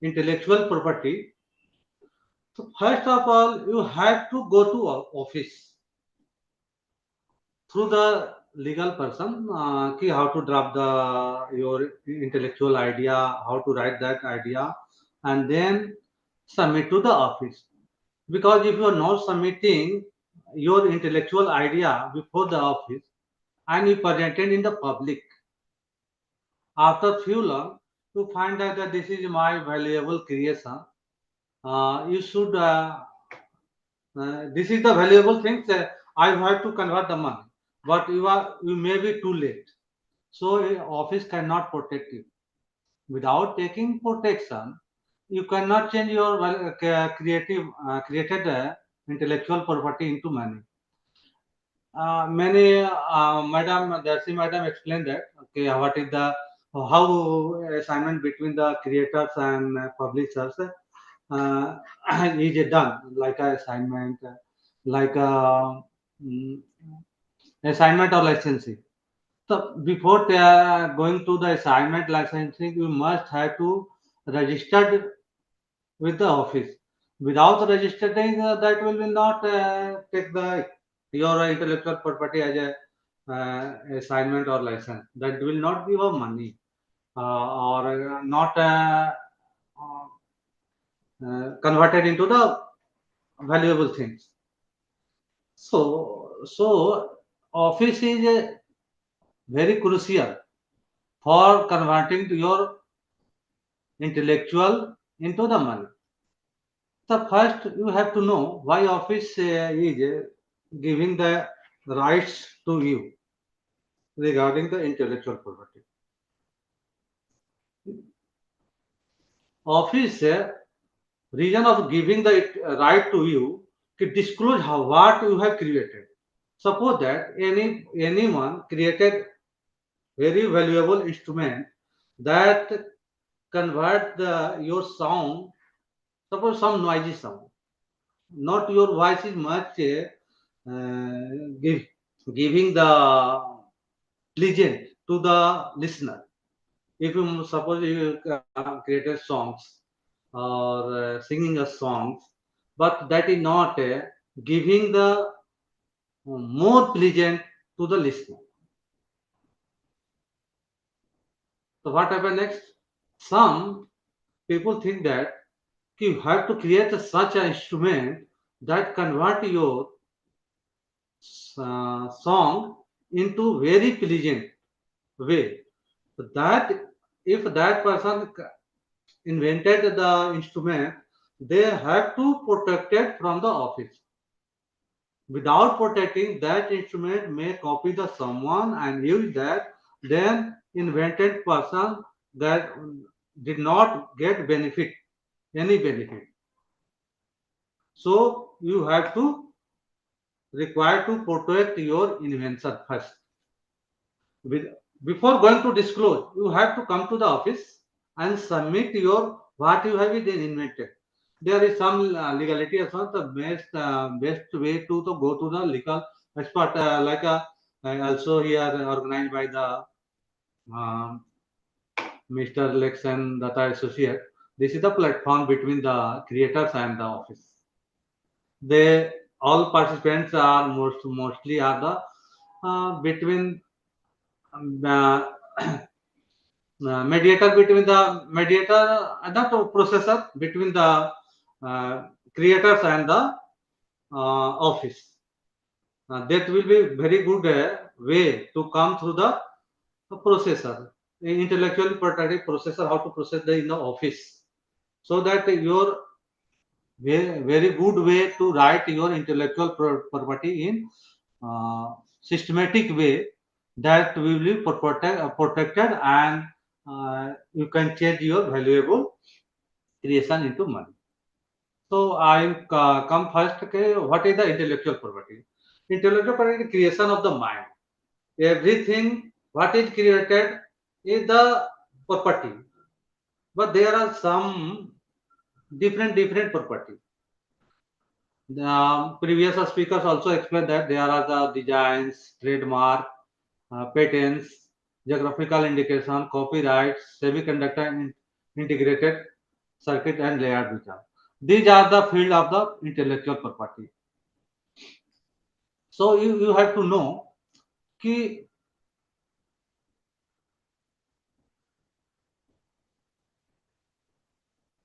intellectual property. So first of all, you have to go to office through the legal person, how to draft your intellectual idea, how to write that idea, and then submit to the office. Because if you are not submitting your intellectual idea before the office and you present it in the public, after few long, you find out that this is my valuable creation. You should. This is the valuable things. I have to convert the money, but you may be too late. So office cannot protect you. Without taking protection, you cannot change your created intellectual property into money. Many Madam Darshi Madam explained that. Okay, what is the how assignment between the creators and publishers is done, like a assignment, like a assignment or licensing. So before going to the assignment licensing, you must have to register with the office. Without registering, that will not take your intellectual property as a assignment or license. That will not give a money or not converted into the valuable things. So office is very crucial for converting to your intellectual into the money. So first you have to know why office is giving the rights to you regarding the intellectual property. Office reason of giving the right to you to disclose what you have created. Suppose that anyone created very valuable instrument that convert your sound, suppose some noisy sound, not your voice is much giving the pleasant to the listener. If you suppose you created songs or singing a songs, but that is not giving the more pleasant to the listener. So what happened next? Some people think that you have to create such an instrument that convert your song into very pleasant way. So that if that person invented the instrument, they have to protect it from the office. Without protecting that instrument may copy the someone and use that, then invented person that did not get any benefit. So you have to require to protect your invention first. Before going to disclose, you have to come to the office and submit your what you have been invented. There is some legality as well. The best way to go to the legal expert also here organized by the um, Mr. Lex and Data Associate. This is the platform between the creators and the office. They all participants are mostly are the between uh, mediator between the mediator and the processor between the creators and the office. That will be very good way to come through the processor, intellectually protected processor, how to process the in the office, so that your very good way to write your intellectual property in systematic way that will be protected and you can change your valuable creation into money. So I come first. Okay, what is the intellectual property? Intellectual property is creation of the mind. Everything what is created is the property, but there are some different property. The previous speakers also explained that there are the designs, trademark, patents, geographical indication, copyright, semiconductor integrated circuit, and layered design. These are the field of the intellectual property. So you have to know ki,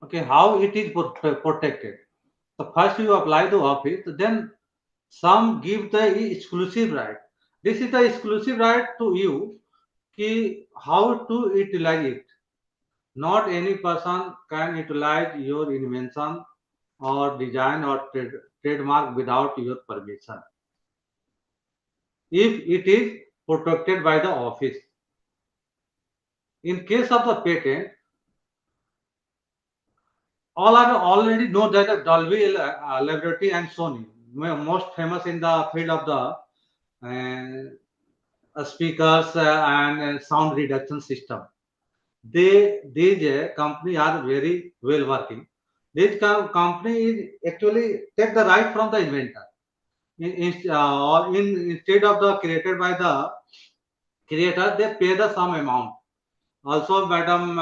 okay, how it is protected. So first you apply the office, then some give the exclusive right. This is the exclusive right to you ki how to utilize it. Not any person can utilize your invention or design or trademark without your permission. If it is protected by the office. In case of the patent, all are already know that Dolby Laboratory and Sony, most famous in the field of the speakers and sound reduction system. These company are very well working. This company is actually take the right from the inventor. Instead of the created by the creator, they pay the some amount. Also, madam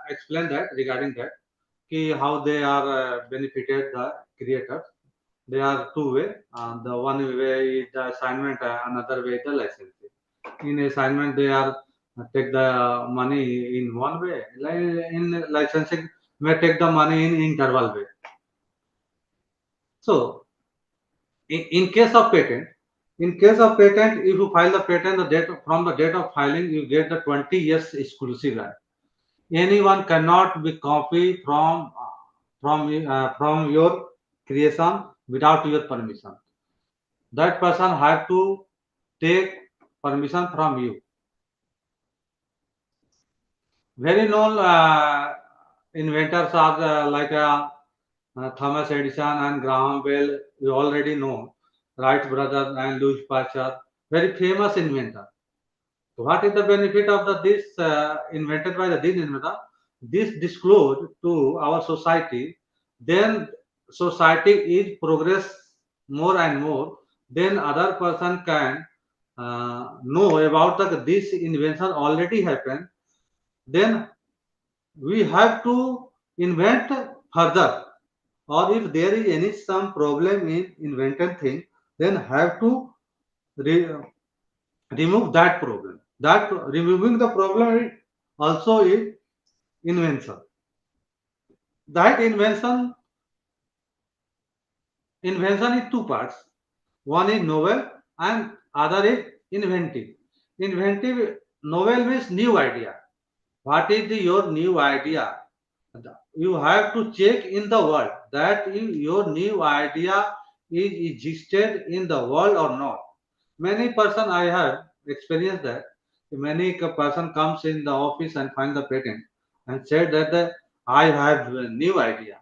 explained that regarding that, how they are benefited the creators. There are two way. The one way is the assignment, another way is the licensing. In assignment, they are take the money in one way. In licensing, may take the money in interval way. So, in case of patent, if you file the patent, from the date of filing, you get the 20 years exclusive right. Anyone cannot be copied from your creation without your permission. That person have to take permission from you. Very known inventors are like Thomas Edison and Graham Bell. You already know Wright brothers and Louis Pasteur, very famous inventor. What is the benefit of this invented by this inventor? This disclosed to our society, then society is progress more and more. Then other person can know about this invention already happened. Then we have to invent further, or if there is any some problem in invented thing, then have to remove that problem. That removing the problem also is invention. That invention is two parts. One is novel and other is inventive. Inventive, novel means new idea. What is your new idea? You have to check in the world that your new idea is existed in the world or not. Many person I have experienced that many person comes in the office and find the patent and said that I have a new idea.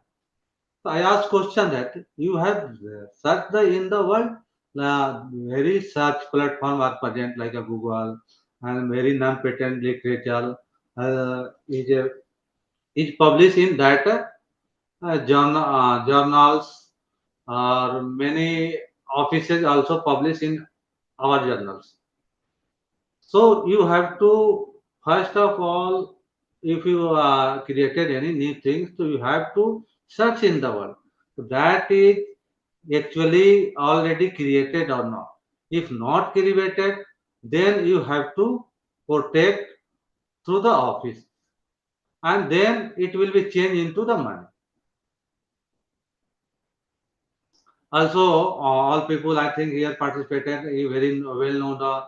So I ask question that you have searched in the world, very search platform are present like a Google and very non-patent literature is is published in that journals or many offices also publish in our journals. So you have to first of all, if you created any new things, so you have to search in the world. So that is actually already created or not. If not created, then you have to protect through the office, and then it will be changed into the money. Also, all people I think here participated. You very well know the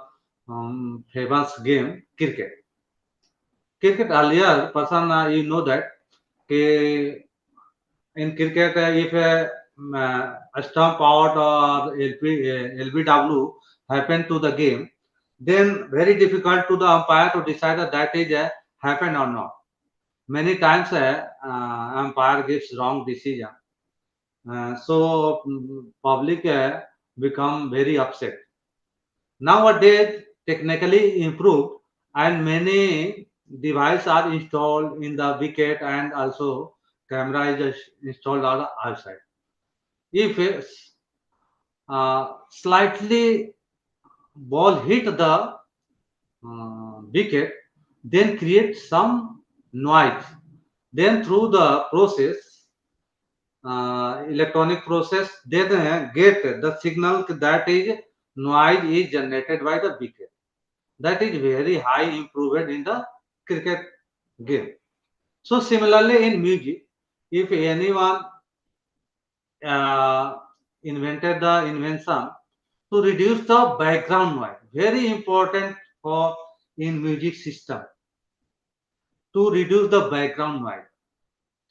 famous game cricket. Cricket earlier, person you know that in cricket if a stump out or LBW happen to the game, then very difficult to the umpire to decide that is happened or not. Many times umpire gives wrong decision. So public become very upset. Nowadays, technically improved and many devices are installed in the wicket and also camera is installed on the outside. If slightly ball hit the wicket, then create some noise. Then through the process, electronic process, then get the signal that is noise is generated by the wicket. That is very high improvement in the cricket game. So similarly in music, if anyone invented the invention to reduce the background noise, very important for in music system to reduce the background noise.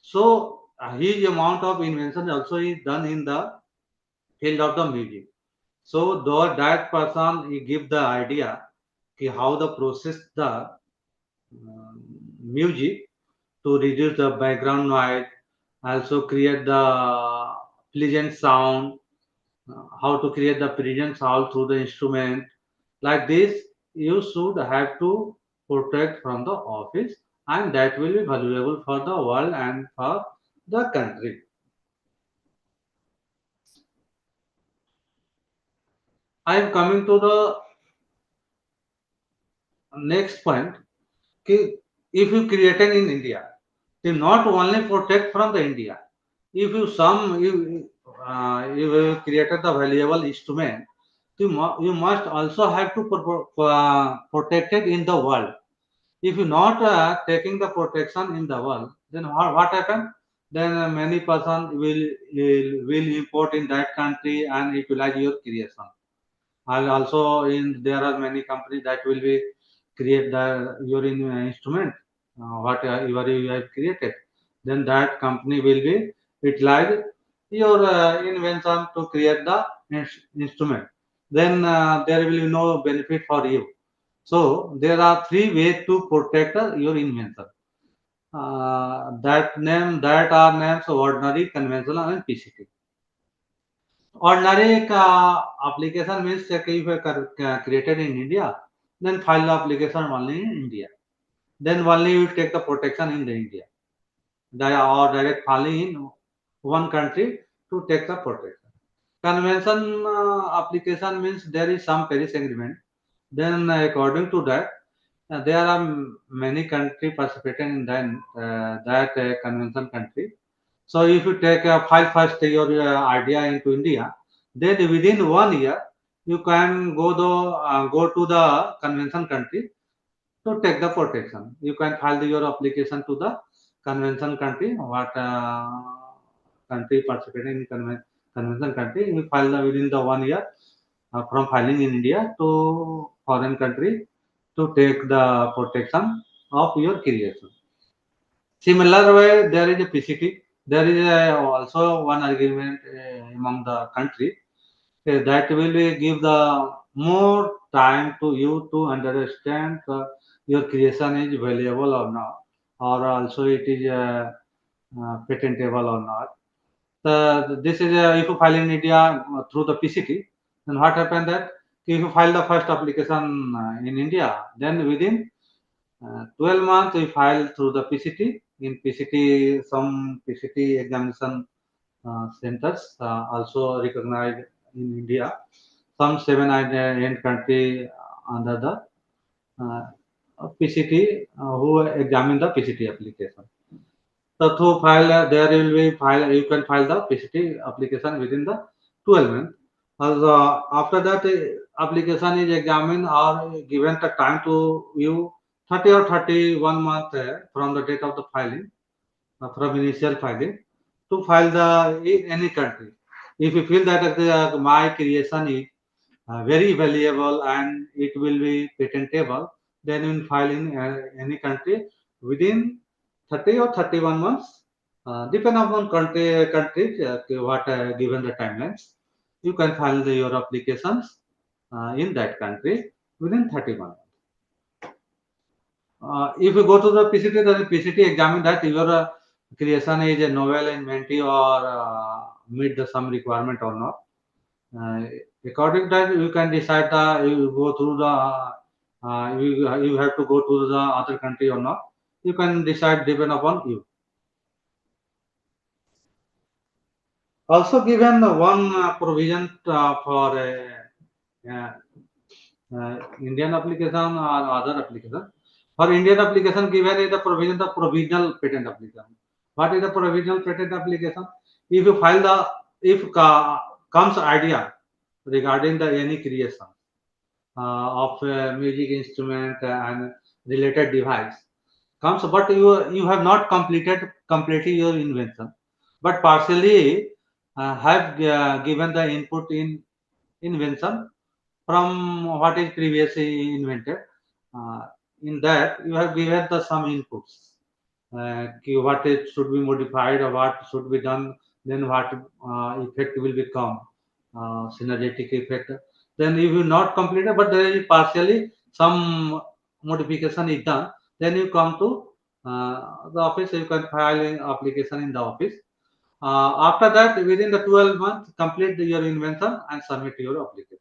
So a huge amount of invention also is done in the field of the music. So though that person he give the idea how the process the music to reduce the background noise, also create the pleasant sound, how to create the pleasant sound through the instrument. Like this, you should have to protect from the office, and that will be valuable for the world and for the country. I am coming to the next point. If you created in India, then not only protect from the India. If you created the valuable instrument, you must also have to protect it in the world. If you not taking the protection in the world, then what happen? Then many person will import in that country and utilize your creation. And also in there are many companies that will be create the your instrument what you have created. Then that company will be utilize your invention to create the instrument. Then there will be no benefit for you. So there are three ways to protect your invention. That are names ordinary, conventional, and PCT. Ordinary application means that if created in India, then file the application only in India. Then only you take the protection in the India. Or direct filing in one country to take the protection. Convention application means there is some Paris agreement. Then according to that, there are many countries participating in that convention country. So if you take a file first your idea into India, then within 1 year you can go to the convention country to take the protection. You can file your application to the convention country, what country participating in convention country. You file within the 1 year from filing in India to foreign country to take the protection of your creation. Similar way, there is a PCT. There is also one agreement among the country that will give the more time to you to understand your creation is valuable or not, or also it is patentable or not. This is if you file in India through the PCT, then what happened that if you file the first application in India, then within 12 months we file through the PCT. In PCT, some PCT examination centers also recognized in India. Some 7 8 country under the PCT who examine the PCT application. So to file there will be file you can file the PCT application within the 12 months. Also, after that application is examined or given the time to you 30 or 31 month from the date of the filing, from initial filing to file the in any country. If you feel that my creation is very valuable and it will be patentable, then you will file in any country within 30 or 31 months, depend upon countries, what given the timelines. You can file your applications in that country within 31 months. If you go to the PCT, then PCT examine that your creation is a novel, inventive, or meet the some requirement or not. According to that, you can decide you go through the you have to go to the other country or not. You can decide depend upon you. Also given one provision for Indian application or other application. For Indian application, given is the provision of provisional patent application. What is the provisional patent application? If you file comes idea regarding the any creation of music instrument and related device comes, but you have not completely your invention, but partially have given the input in invention from what is previously invented. In that you have given the some inputs. What it should be modified or what should be done, then what effect will become, synergetic effect. Then if you not completed, but there is partially some modification is done, then you come to the office. You can file an application in the office. After that, within the 12 months, complete your invention and submit your application.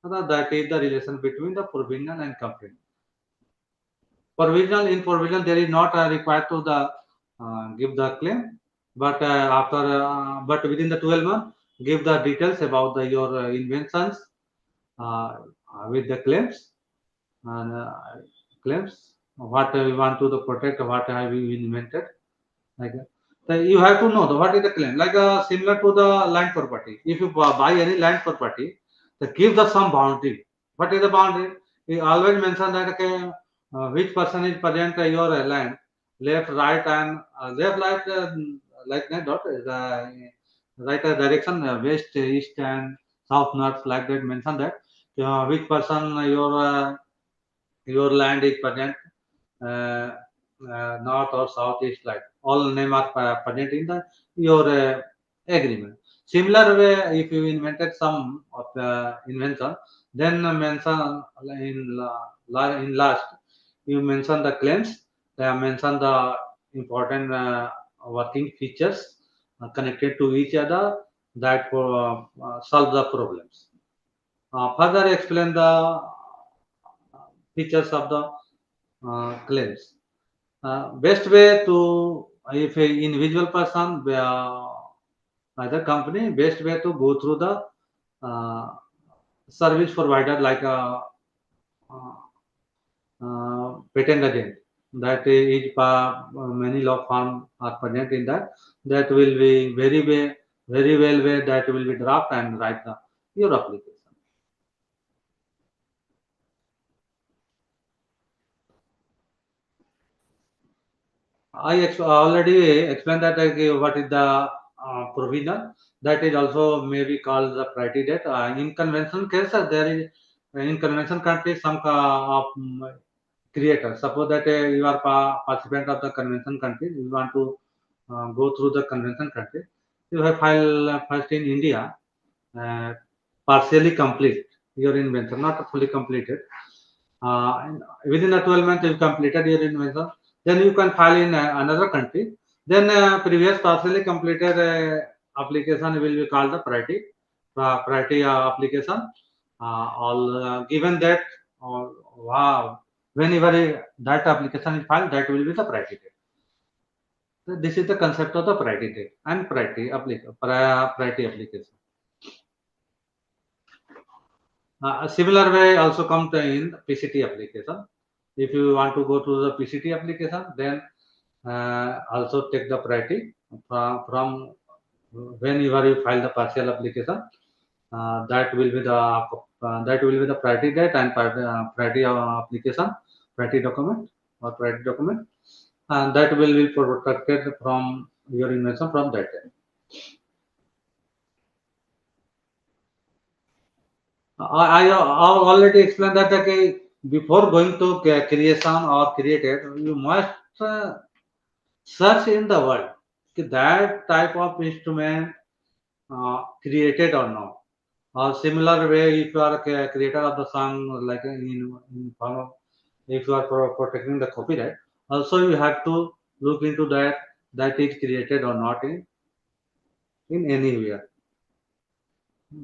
That is the relation between the provisional and complete. In provisional, there is not required to the give the claim, but but within the 12 months, give the details about your inventions with the claims and what you want to protect, what have you invented. Like so you have to know what is the claim. Like similar to the land property. If you buy any land property, they give the some boundary. What is the boundary? We always mention that okay, which person is present your land, left, right, and left, like that. Dot right direction, west, east, and south, north, like that. Mention that which person your land is present. Uh, North or south, east, like all name are present in the your agreement. Similar way, if you invented some of the invention, then mention in last you mention the claims. They mention the important working features connected to each other that solve the problems. Further explain the features of the claims. Best way to, if a individual person either company, best way to go through the service provider like a patent agent. that is many law firms are present in that. That will be very well way that will be draft and write your application. I already explained that what is the provision. That is also maybe called the priority date. In convention case, there is in convention country some creator. Suppose that you are participant of the convention country, you want to go through the convention country. You have file first in India, partially complete your invention, not fully completed. And within the 12 months, you completed your invention. Then you can file in another country. Then previous partially completed application will be called the priority application. All given that, wow, whenever that application is filed, that will be the priority date. So this is the concept of the priority date and priority application. A similar way also comes in PCT application. If you want to go to the PCT application, then also take the priority from whenever you file the partial application. That will be the priority date and priority application, priority document or priority document, and that will be protected from your invention from that day. I already explained that before going to creation or created, you must search in the world that type of instrument created or not. Or similar way, if you are a creator of the song, like in form of, if you are protecting the copyright, also you have to look into that is created or not in anywhere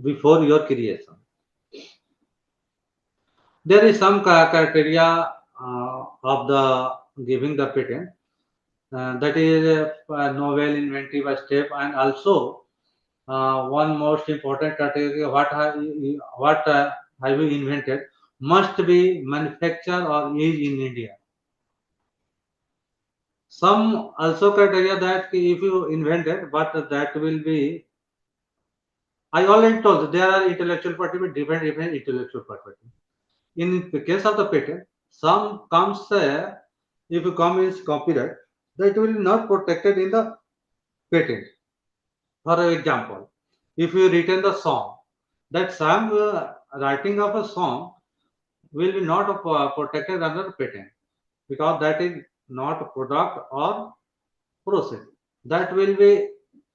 before your creation. There is some criteria of the giving the patent. That is a novel, inventive step, and also one most important criteria: what have you invented must be manufactured or is in India. Some also criteria that if you invented, but that will be. I already told there are intellectual property with different intellectual property. In the case of the patent, some comes if you come is copyright, that will not protected in the patent. For example, if you written the song, that song writing of a song will be not protected under patent because that is not a product or process. That will be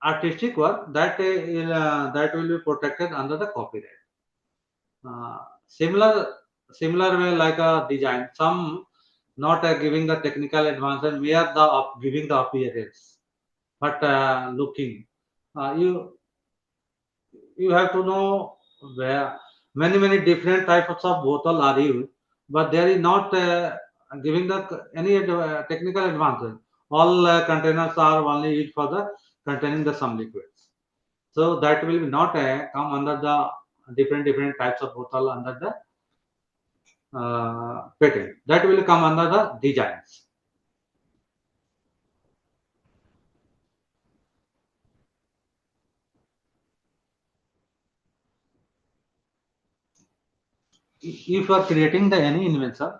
artistic work that will be protected under the copyright. Similar way like a design. Some not giving the technical advancement, we are the giving the appearance, but looking. You have to know where many different types of bottle are used, but there is not giving the any technical advantage. All containers are only used for the containing the some liquids, so that will not come under the different types of bottle under the patent. That will come under the designs. If you are creating the any invention,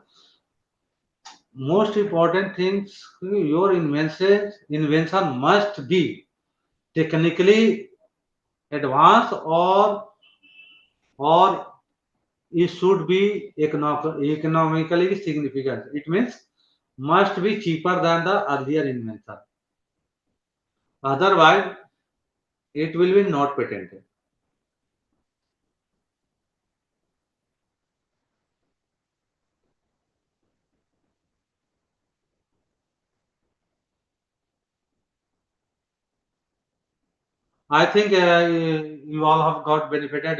most important things, your invention must be technically advanced or it should be economically significant. It means must be cheaper than the earlier invention. Otherwise, it will be not patented. I think you all have got benefited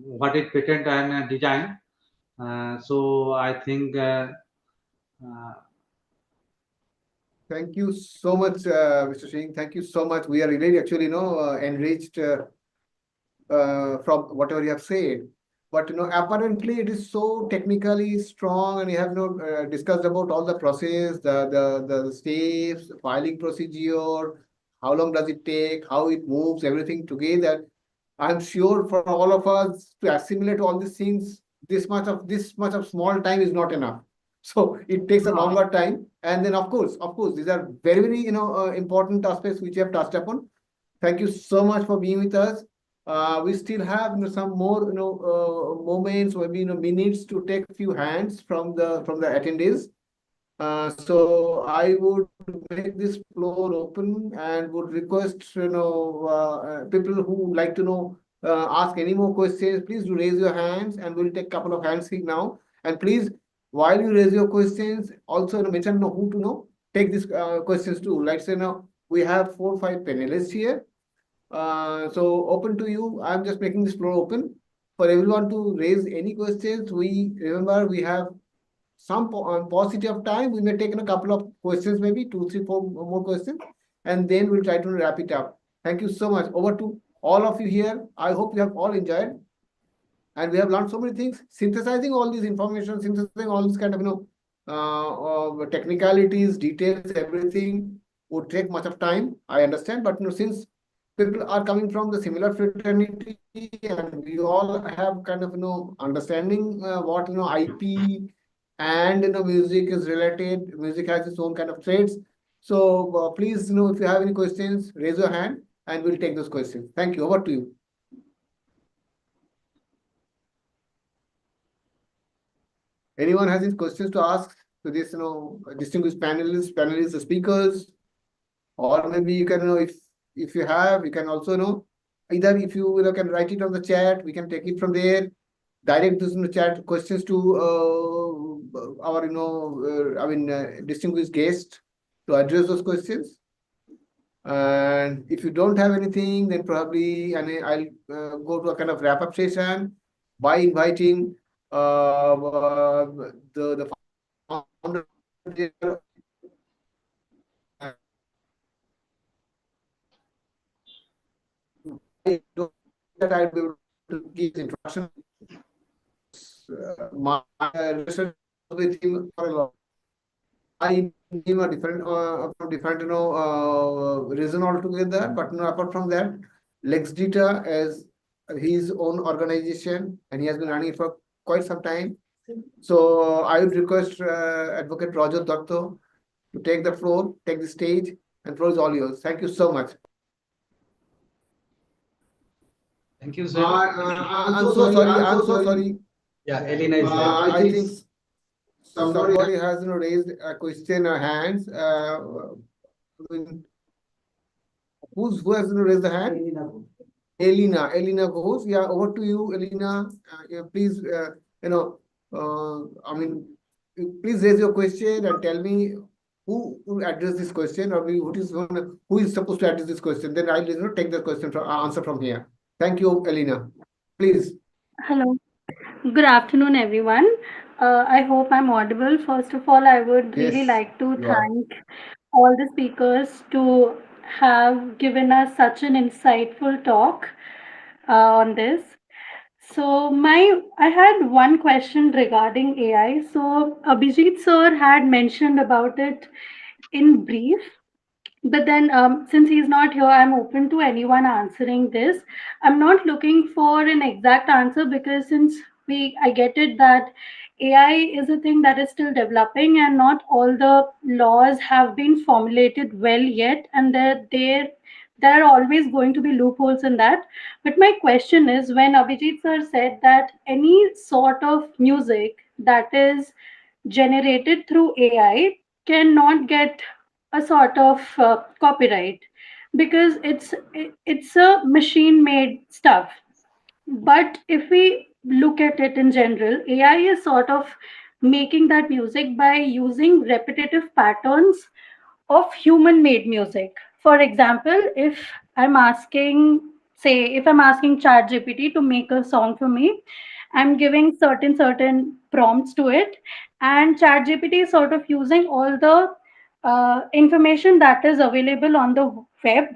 what is patent and design. So I think. Thank you so much, Mr. Singh. Thank you so much. We are really actually, enriched from whatever you have said. But apparently it is so technically strong, and you have discussed about all the process, the steps, filing procedure, how long does it take, how it moves, everything together. I'm sure for all of us to assimilate all these things, this much of small time is not enough. So it takes a longer time. And then of course, these are very, very important aspects which you have touched upon. Thank you so much for being with us. We still have some more moments, maybe minutes to take a few hands from the attendees. So I would make this floor open and would request people who would like to ask any more questions. Please do raise your hands, and we'll take a couple of hands now. And please, while you raise your questions, also mention who to take these questions to. Like say now we have 4 or 5 panelists here. So open to you. I'm just making this floor open for everyone to raise any questions. We have some paucity of time. We may take in a couple of questions, maybe 2, 3, 4 more questions, and then we'll try to wrap it up. Thank you so much. Over to all of you here. I hope you have all enjoyed, and we have learned so many things. Synthesizing all this information, synthesizing all this kind of technicalities, details, everything would take much of time. I understand, but since people are coming from the similar fraternity, and we all have kind of understanding what IP and music is related. Music has its own kind of traits. So please, if you have any questions, raise your hand and we'll take those questions. Thank you. Over to you. Anyone has any questions to ask to this distinguished panelists, speakers? Or maybe you can if you have, you can also either if you can write it on the chat, we can take it from there. Direct this in the chat questions to our distinguished guest to address those questions. And if you don't have anything, then probably I'll go to a kind of wrap up session by inviting the founder that I'll be able to give introduction. My relation with him for a long. I him a different from different reason altogether. But apart from that, LexDita as his own organization, and he has been running it for quite some time. So I would request Advocate Roger Dotto to take the floor, take the stage, and floor is all yours. Thank you so much. Thank you, sir. I'm so sorry. Yeah, Elena is there. I think somebody has raised a question or hands. Who has raised the hand? Elena goes. Yeah, over to you, Elena. Please, please raise your question and tell me who will address this question, or who is supposed to address this question. Then I'll take the question from answer from here. Thank you, Elena. Please. Hello. Good afternoon, everyone. I hope I'm audible. First of all, I would really Yes, like to you are. thank all the speakers to have given us such an insightful talk on this. So I had one question regarding AI. So Avijit sir had mentioned about it in brief, but then since he's not here, I'm open to anyone answering this. I'm not looking for an exact answer, because since I get it that AI is a thing that is still developing and not all the laws have been formulated well yet, and there are always going to be loopholes in that. But my question is, when Avijit sir said that any sort of music that is generated through AI cannot get a sort of copyright, because it's a machine made stuff. But if we look at it in general, AI is sort of making that music by using repetitive patterns of human made music. For example, if I'm asking ChatGPT to make a song for me, I'm giving certain prompts to it, and ChatGPT is sort of using all the information that is available on the web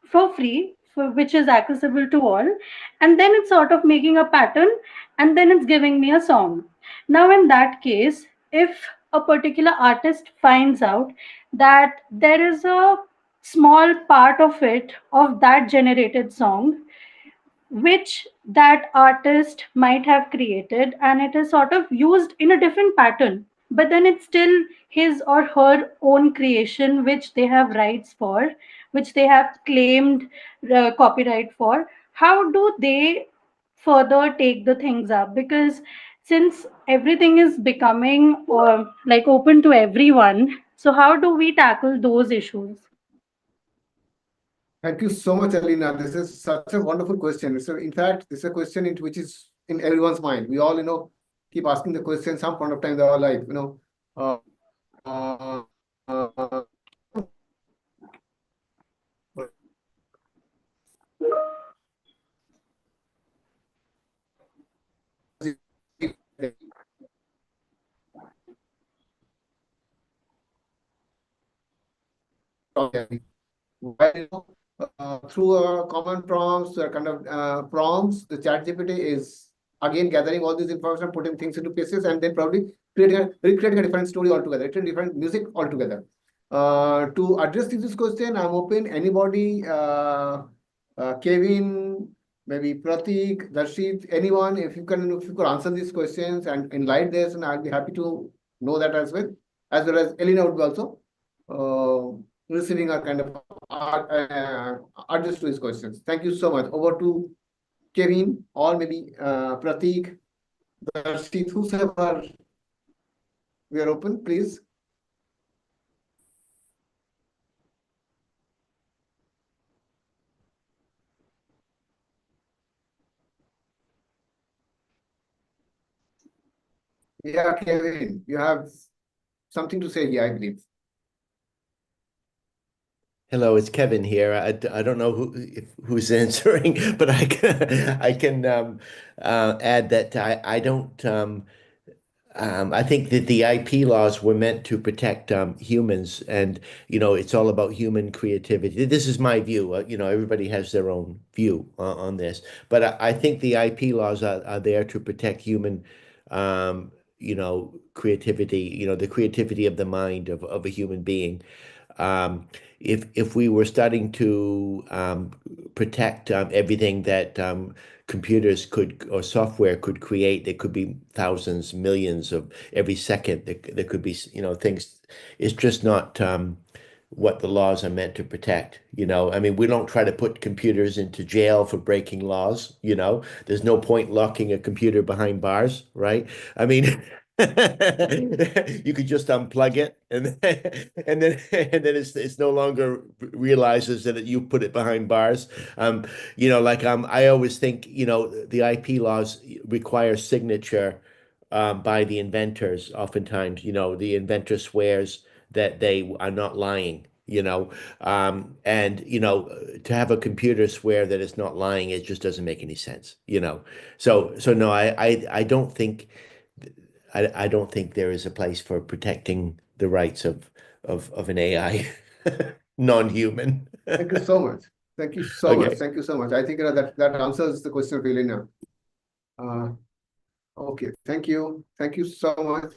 for free which is accessible to all, and then it's sort of making a pattern, and then it's giving me a song. Now in that case, if a particular artist finds out that there is a small part of it, of that generated song, which that artist might have created, and it is sort of used in a different pattern, but then it's still his or her own creation, which they have rights for, which they have claimed copyright for. How do they further take the things up? Because since everything is becoming like open to everyone, so how do we tackle those issues? Thank you so much, Alina. This is such a wonderful question. So, in fact, this is a question which is in everyone's mind. We all, keep asking the question. Some point of time, they are like, uh, uh, uh, through common prompts, kind of prompts, the ChatGPT is again gathering all this information, putting things into places, and then probably recreating a different story altogether, it's a different music altogether. To address this question, I'm open. Anybody, Kevin, maybe Pratik, Darshi, anyone, if you could answer these questions and enlighten this, and I'll be happy to know that as well as Elena would be also receiving a kind of address to his questions. Thank you so much. Over to Kevin or maybe Pratik, Darshi, whosoever. We are open, please. Yeah, Kevin, you have something to say here, I believe. Hello, it's Kevin here. I don't know who's answering, but I can add that I don't I think that the IP laws were meant to protect humans, and it's all about human creativity. This is my view. Everybody has their own view on this, but I think the IP laws are there to protect human, creativity. The creativity of the mind of a human being. If we were starting to protect everything that computers could or software could create, there could be thousands, millions of every second. There could be things. It's just not what the laws are meant to protect. I mean, we don't try to put computers into jail for breaking laws. There's no point locking a computer behind bars, right? I mean. You could just unplug it, and then it's no longer realizes that you put it behind bars. I always think the IP laws require signature by the inventors. Oftentimes, the inventor swears that they are not lying. And to have a computer swear that it's not lying, it just doesn't make any sense. So no, I don't think. I don't think there is a place for protecting the rights of an AI non-human. Thank you so much. Thank you so Okay. much. Thank you so much. I think that answers the question really now. Okay, thank you. Thank you so much.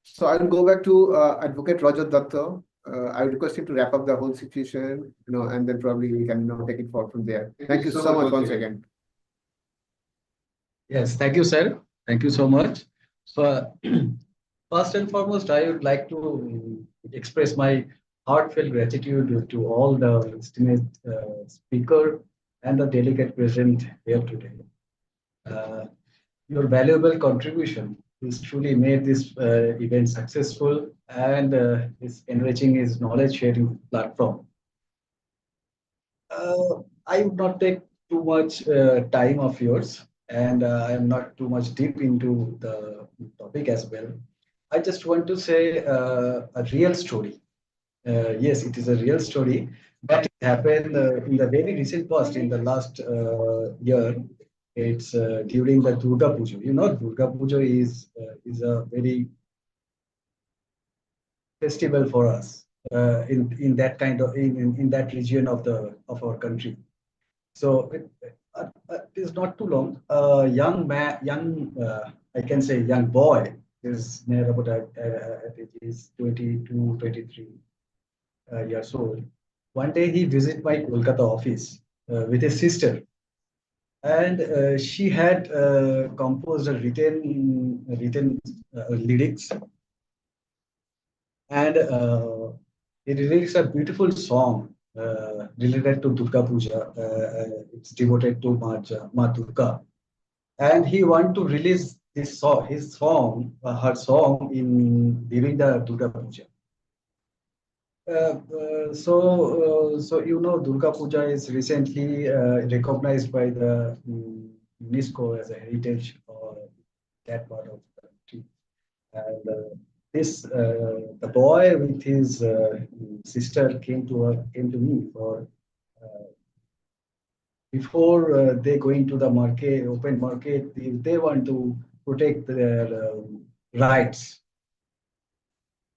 So I'll go back to Advocate Roger Datta. I would request him to wrap up the whole situation, and then probably we can take it forward from there. Thank you so much once again. Yes, thank you, sir. Thank you so much. So, first and foremost, I would like to express my heartfelt gratitude to all the esteemed speaker and the delegate present here today. Your valuable contribution has truly made this event successful, and is enriching his knowledge sharing platform. I would not take too much time of yours, and I am not too much deep into the topic as well. I just want to say a real story. Yes, it is a real story, but it happened in the very recent past, in the last year. It's during the Durga Puja. Durga Puja is a very festival for us in that kind of in that region of our country. So it is not too long. Young man, I can say young boy is near about I think he's 22, 23 years old. One day he visit my Kolkata office with his sister, and she had composed a written lyrics, and it released a beautiful song related to Durga Puja. It's devoted to Ma Durga, and he want to release his song, her song in during the Durga Puja. So Durga Puja is recently recognized by the UNESCO as a heritage or that part of the country. And the boy with his sister came to me for uh, before they go into the market, open market, they want to protect their rights.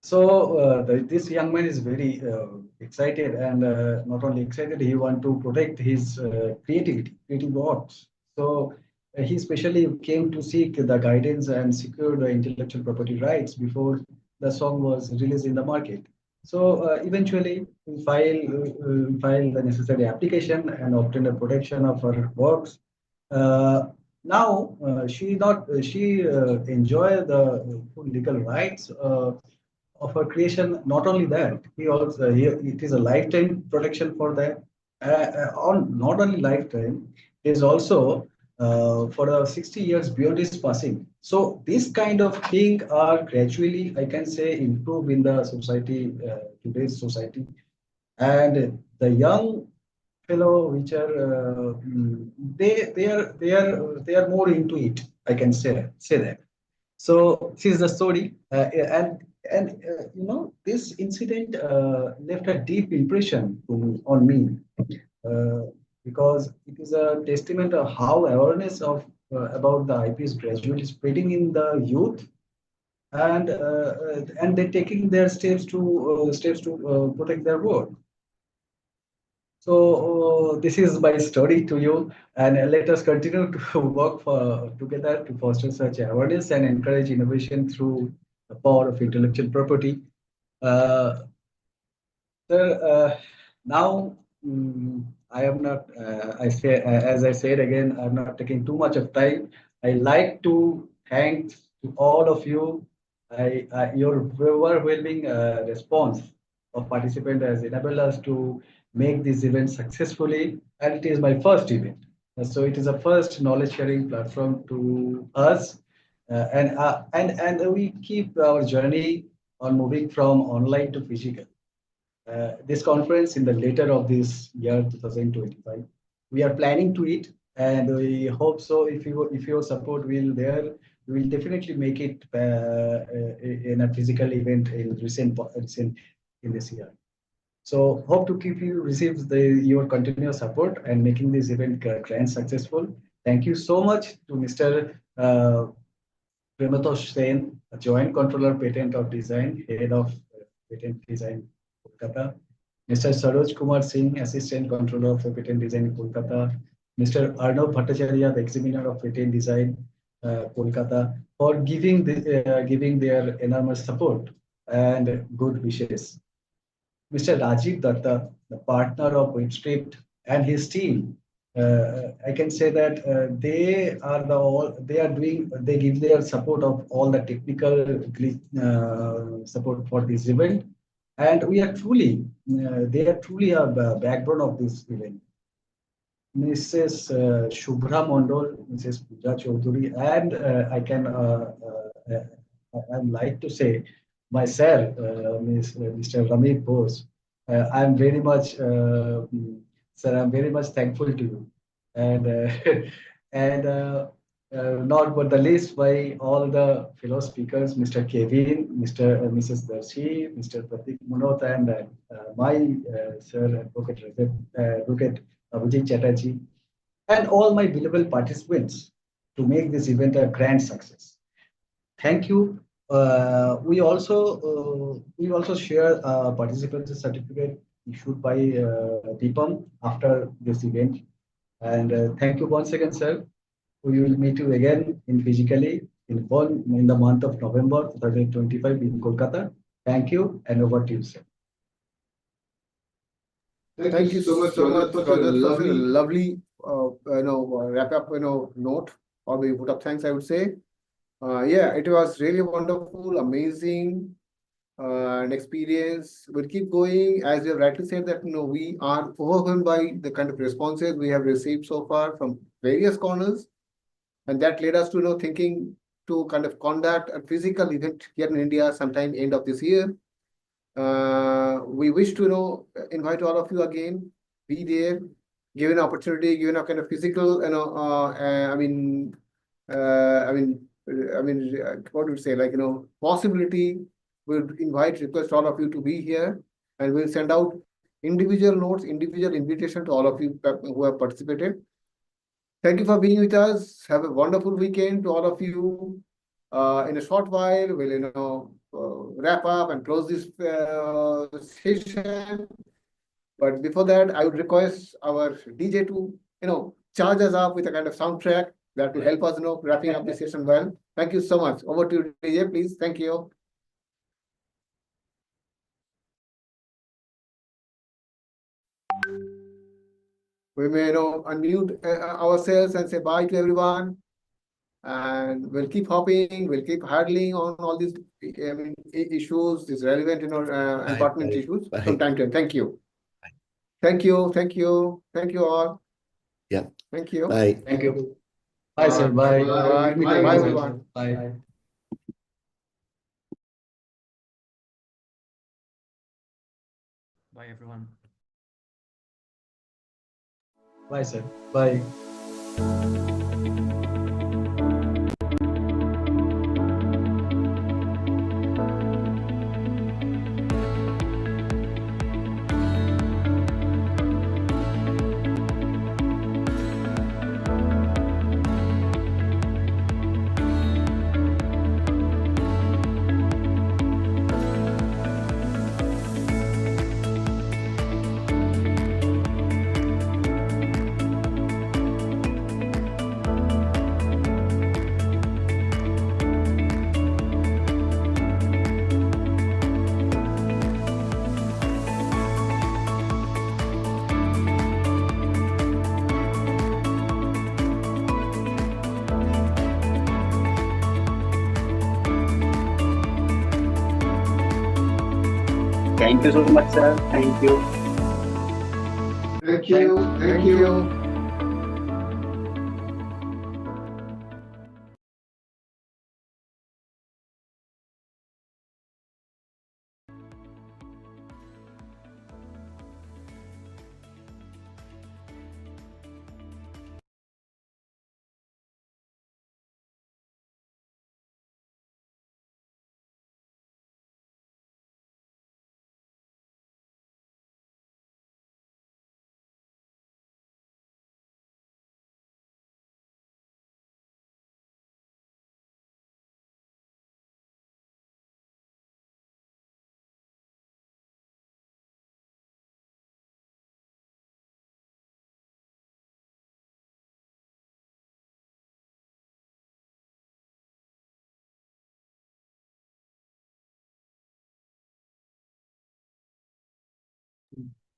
So this young man is very excited, and not only excited, he want to protect his creative works. So he especially came to seek the guidance and secure the intellectual property rights before the song was released in the market. So eventually, we file the necessary application and obtain the protection of her works. Now she enjoy the full legal rights of her creation. Not only that, it is a lifetime protection for that. On not only lifetime, it is also for 60 years beyond his passing. So this kind of thing are gradually, I can say, improve in the society, today's society, and the young fellow which are they are more into it. I can say that. So this is the story, and this incident left a deep impression on me because it is a testament of how awareness of about the IP is gradually spreading in the youth, and they're taking their steps to protect their work. So this is my story to you, and let us continue to work together to foster such awareness and encourage innovation through the power of intellectual property. Uh, Sir, now I am not. As I said again, I'm not taking too much of time. I like to thank to all of you. Your overwhelming response of participant has enabled us to make this event successfully, and it is my first event. So it is a first knowledge sharing platform to us, and we keep our journey on moving from online to physical. This conference in the later of this year 2025. We are planning to it, and we hope so. If your support will there, we will definitely make it in a physical event in recent in this year. So hope to keep you receive your continuous support and making this event grand successful. Thank you so much to Mr. Ramatosh Sen, Joint Controller Patent of Design, Head of Patent Design, Kolkata. Mr. Saroj Kumar Singh, Assistant Controller for Patent Design, Kolkata. Mr. Arnav Bhattacharya, the Examiner of Patent Design, Kolkata, for giving their enormous support and good wishes. Mr. Rajiv Datta, the partner of WebScript, and his team. I can say that they give their support of all the technical support for this event, and they are truly a backbone of this event. Mrs. Shubhra Mondol, Mrs. Pooja Chaudhuri, and I'd like to say myself, Mr. Ramit Bose. I'm very much, sir, I'm very much thankful to you, and and not but the least by all the fellow speakers, Mr. Kevin, Mrs. Darshi, Mr. Pratik, Munot, and my sir, Advocate Avijit Chatterjee, and all my billable participants to make this event a grand success. Thank you. We also share a participants certificate issued by DIPAM after this event. And thank you once again, sir. We will meet you again physically in the month of November 2025 in Kolkata. Thank you, and over to you, sir. Thank you so much, Rajat, for such a lovely, wrap up, note, or the vote of thanks, I would say. Yeah, it was really wonderful, amazing, and experience. We'll keep going. As you have rightly said that, we are overwhelmed by the kind of responses we have received so far from various corners. And that led us to, thinking to kind of conduct a physical event here in India sometime end of this year. We wish to, invite all of you again, be there, given opportunity, given a kind of physical, what would say, like, possibility, we'll request all of you to be here, and we'll send out individual notes, individual invitation to all of you who have participated. Thank you for being with us. Have a wonderful weekend to all of you. In a short while, we'll, wrap up and close this session. But before that, I would request our DJ to, charge us up with a kind of soundtrack that will help us, wrapping up the session well. Thank you so much. Over to you, DJ, please. Thank you. We may, unmute ourselves and say bye to everyone. And we'll keep hopping, we'll keep hurdling on all these issues, these relevant, important issues from time to time. Thank you. Thank you. Thank you. Thank you all. Yeah. Thank you. Bye. Thank you. Bye, sir. Bye. Bye. Bye, everyone. Bye. Bye, everyone. Bye, sir. Bye. Thank you so much, sir. Thank you. Thank you. Thank you.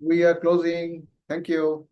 We are closing. Thank you.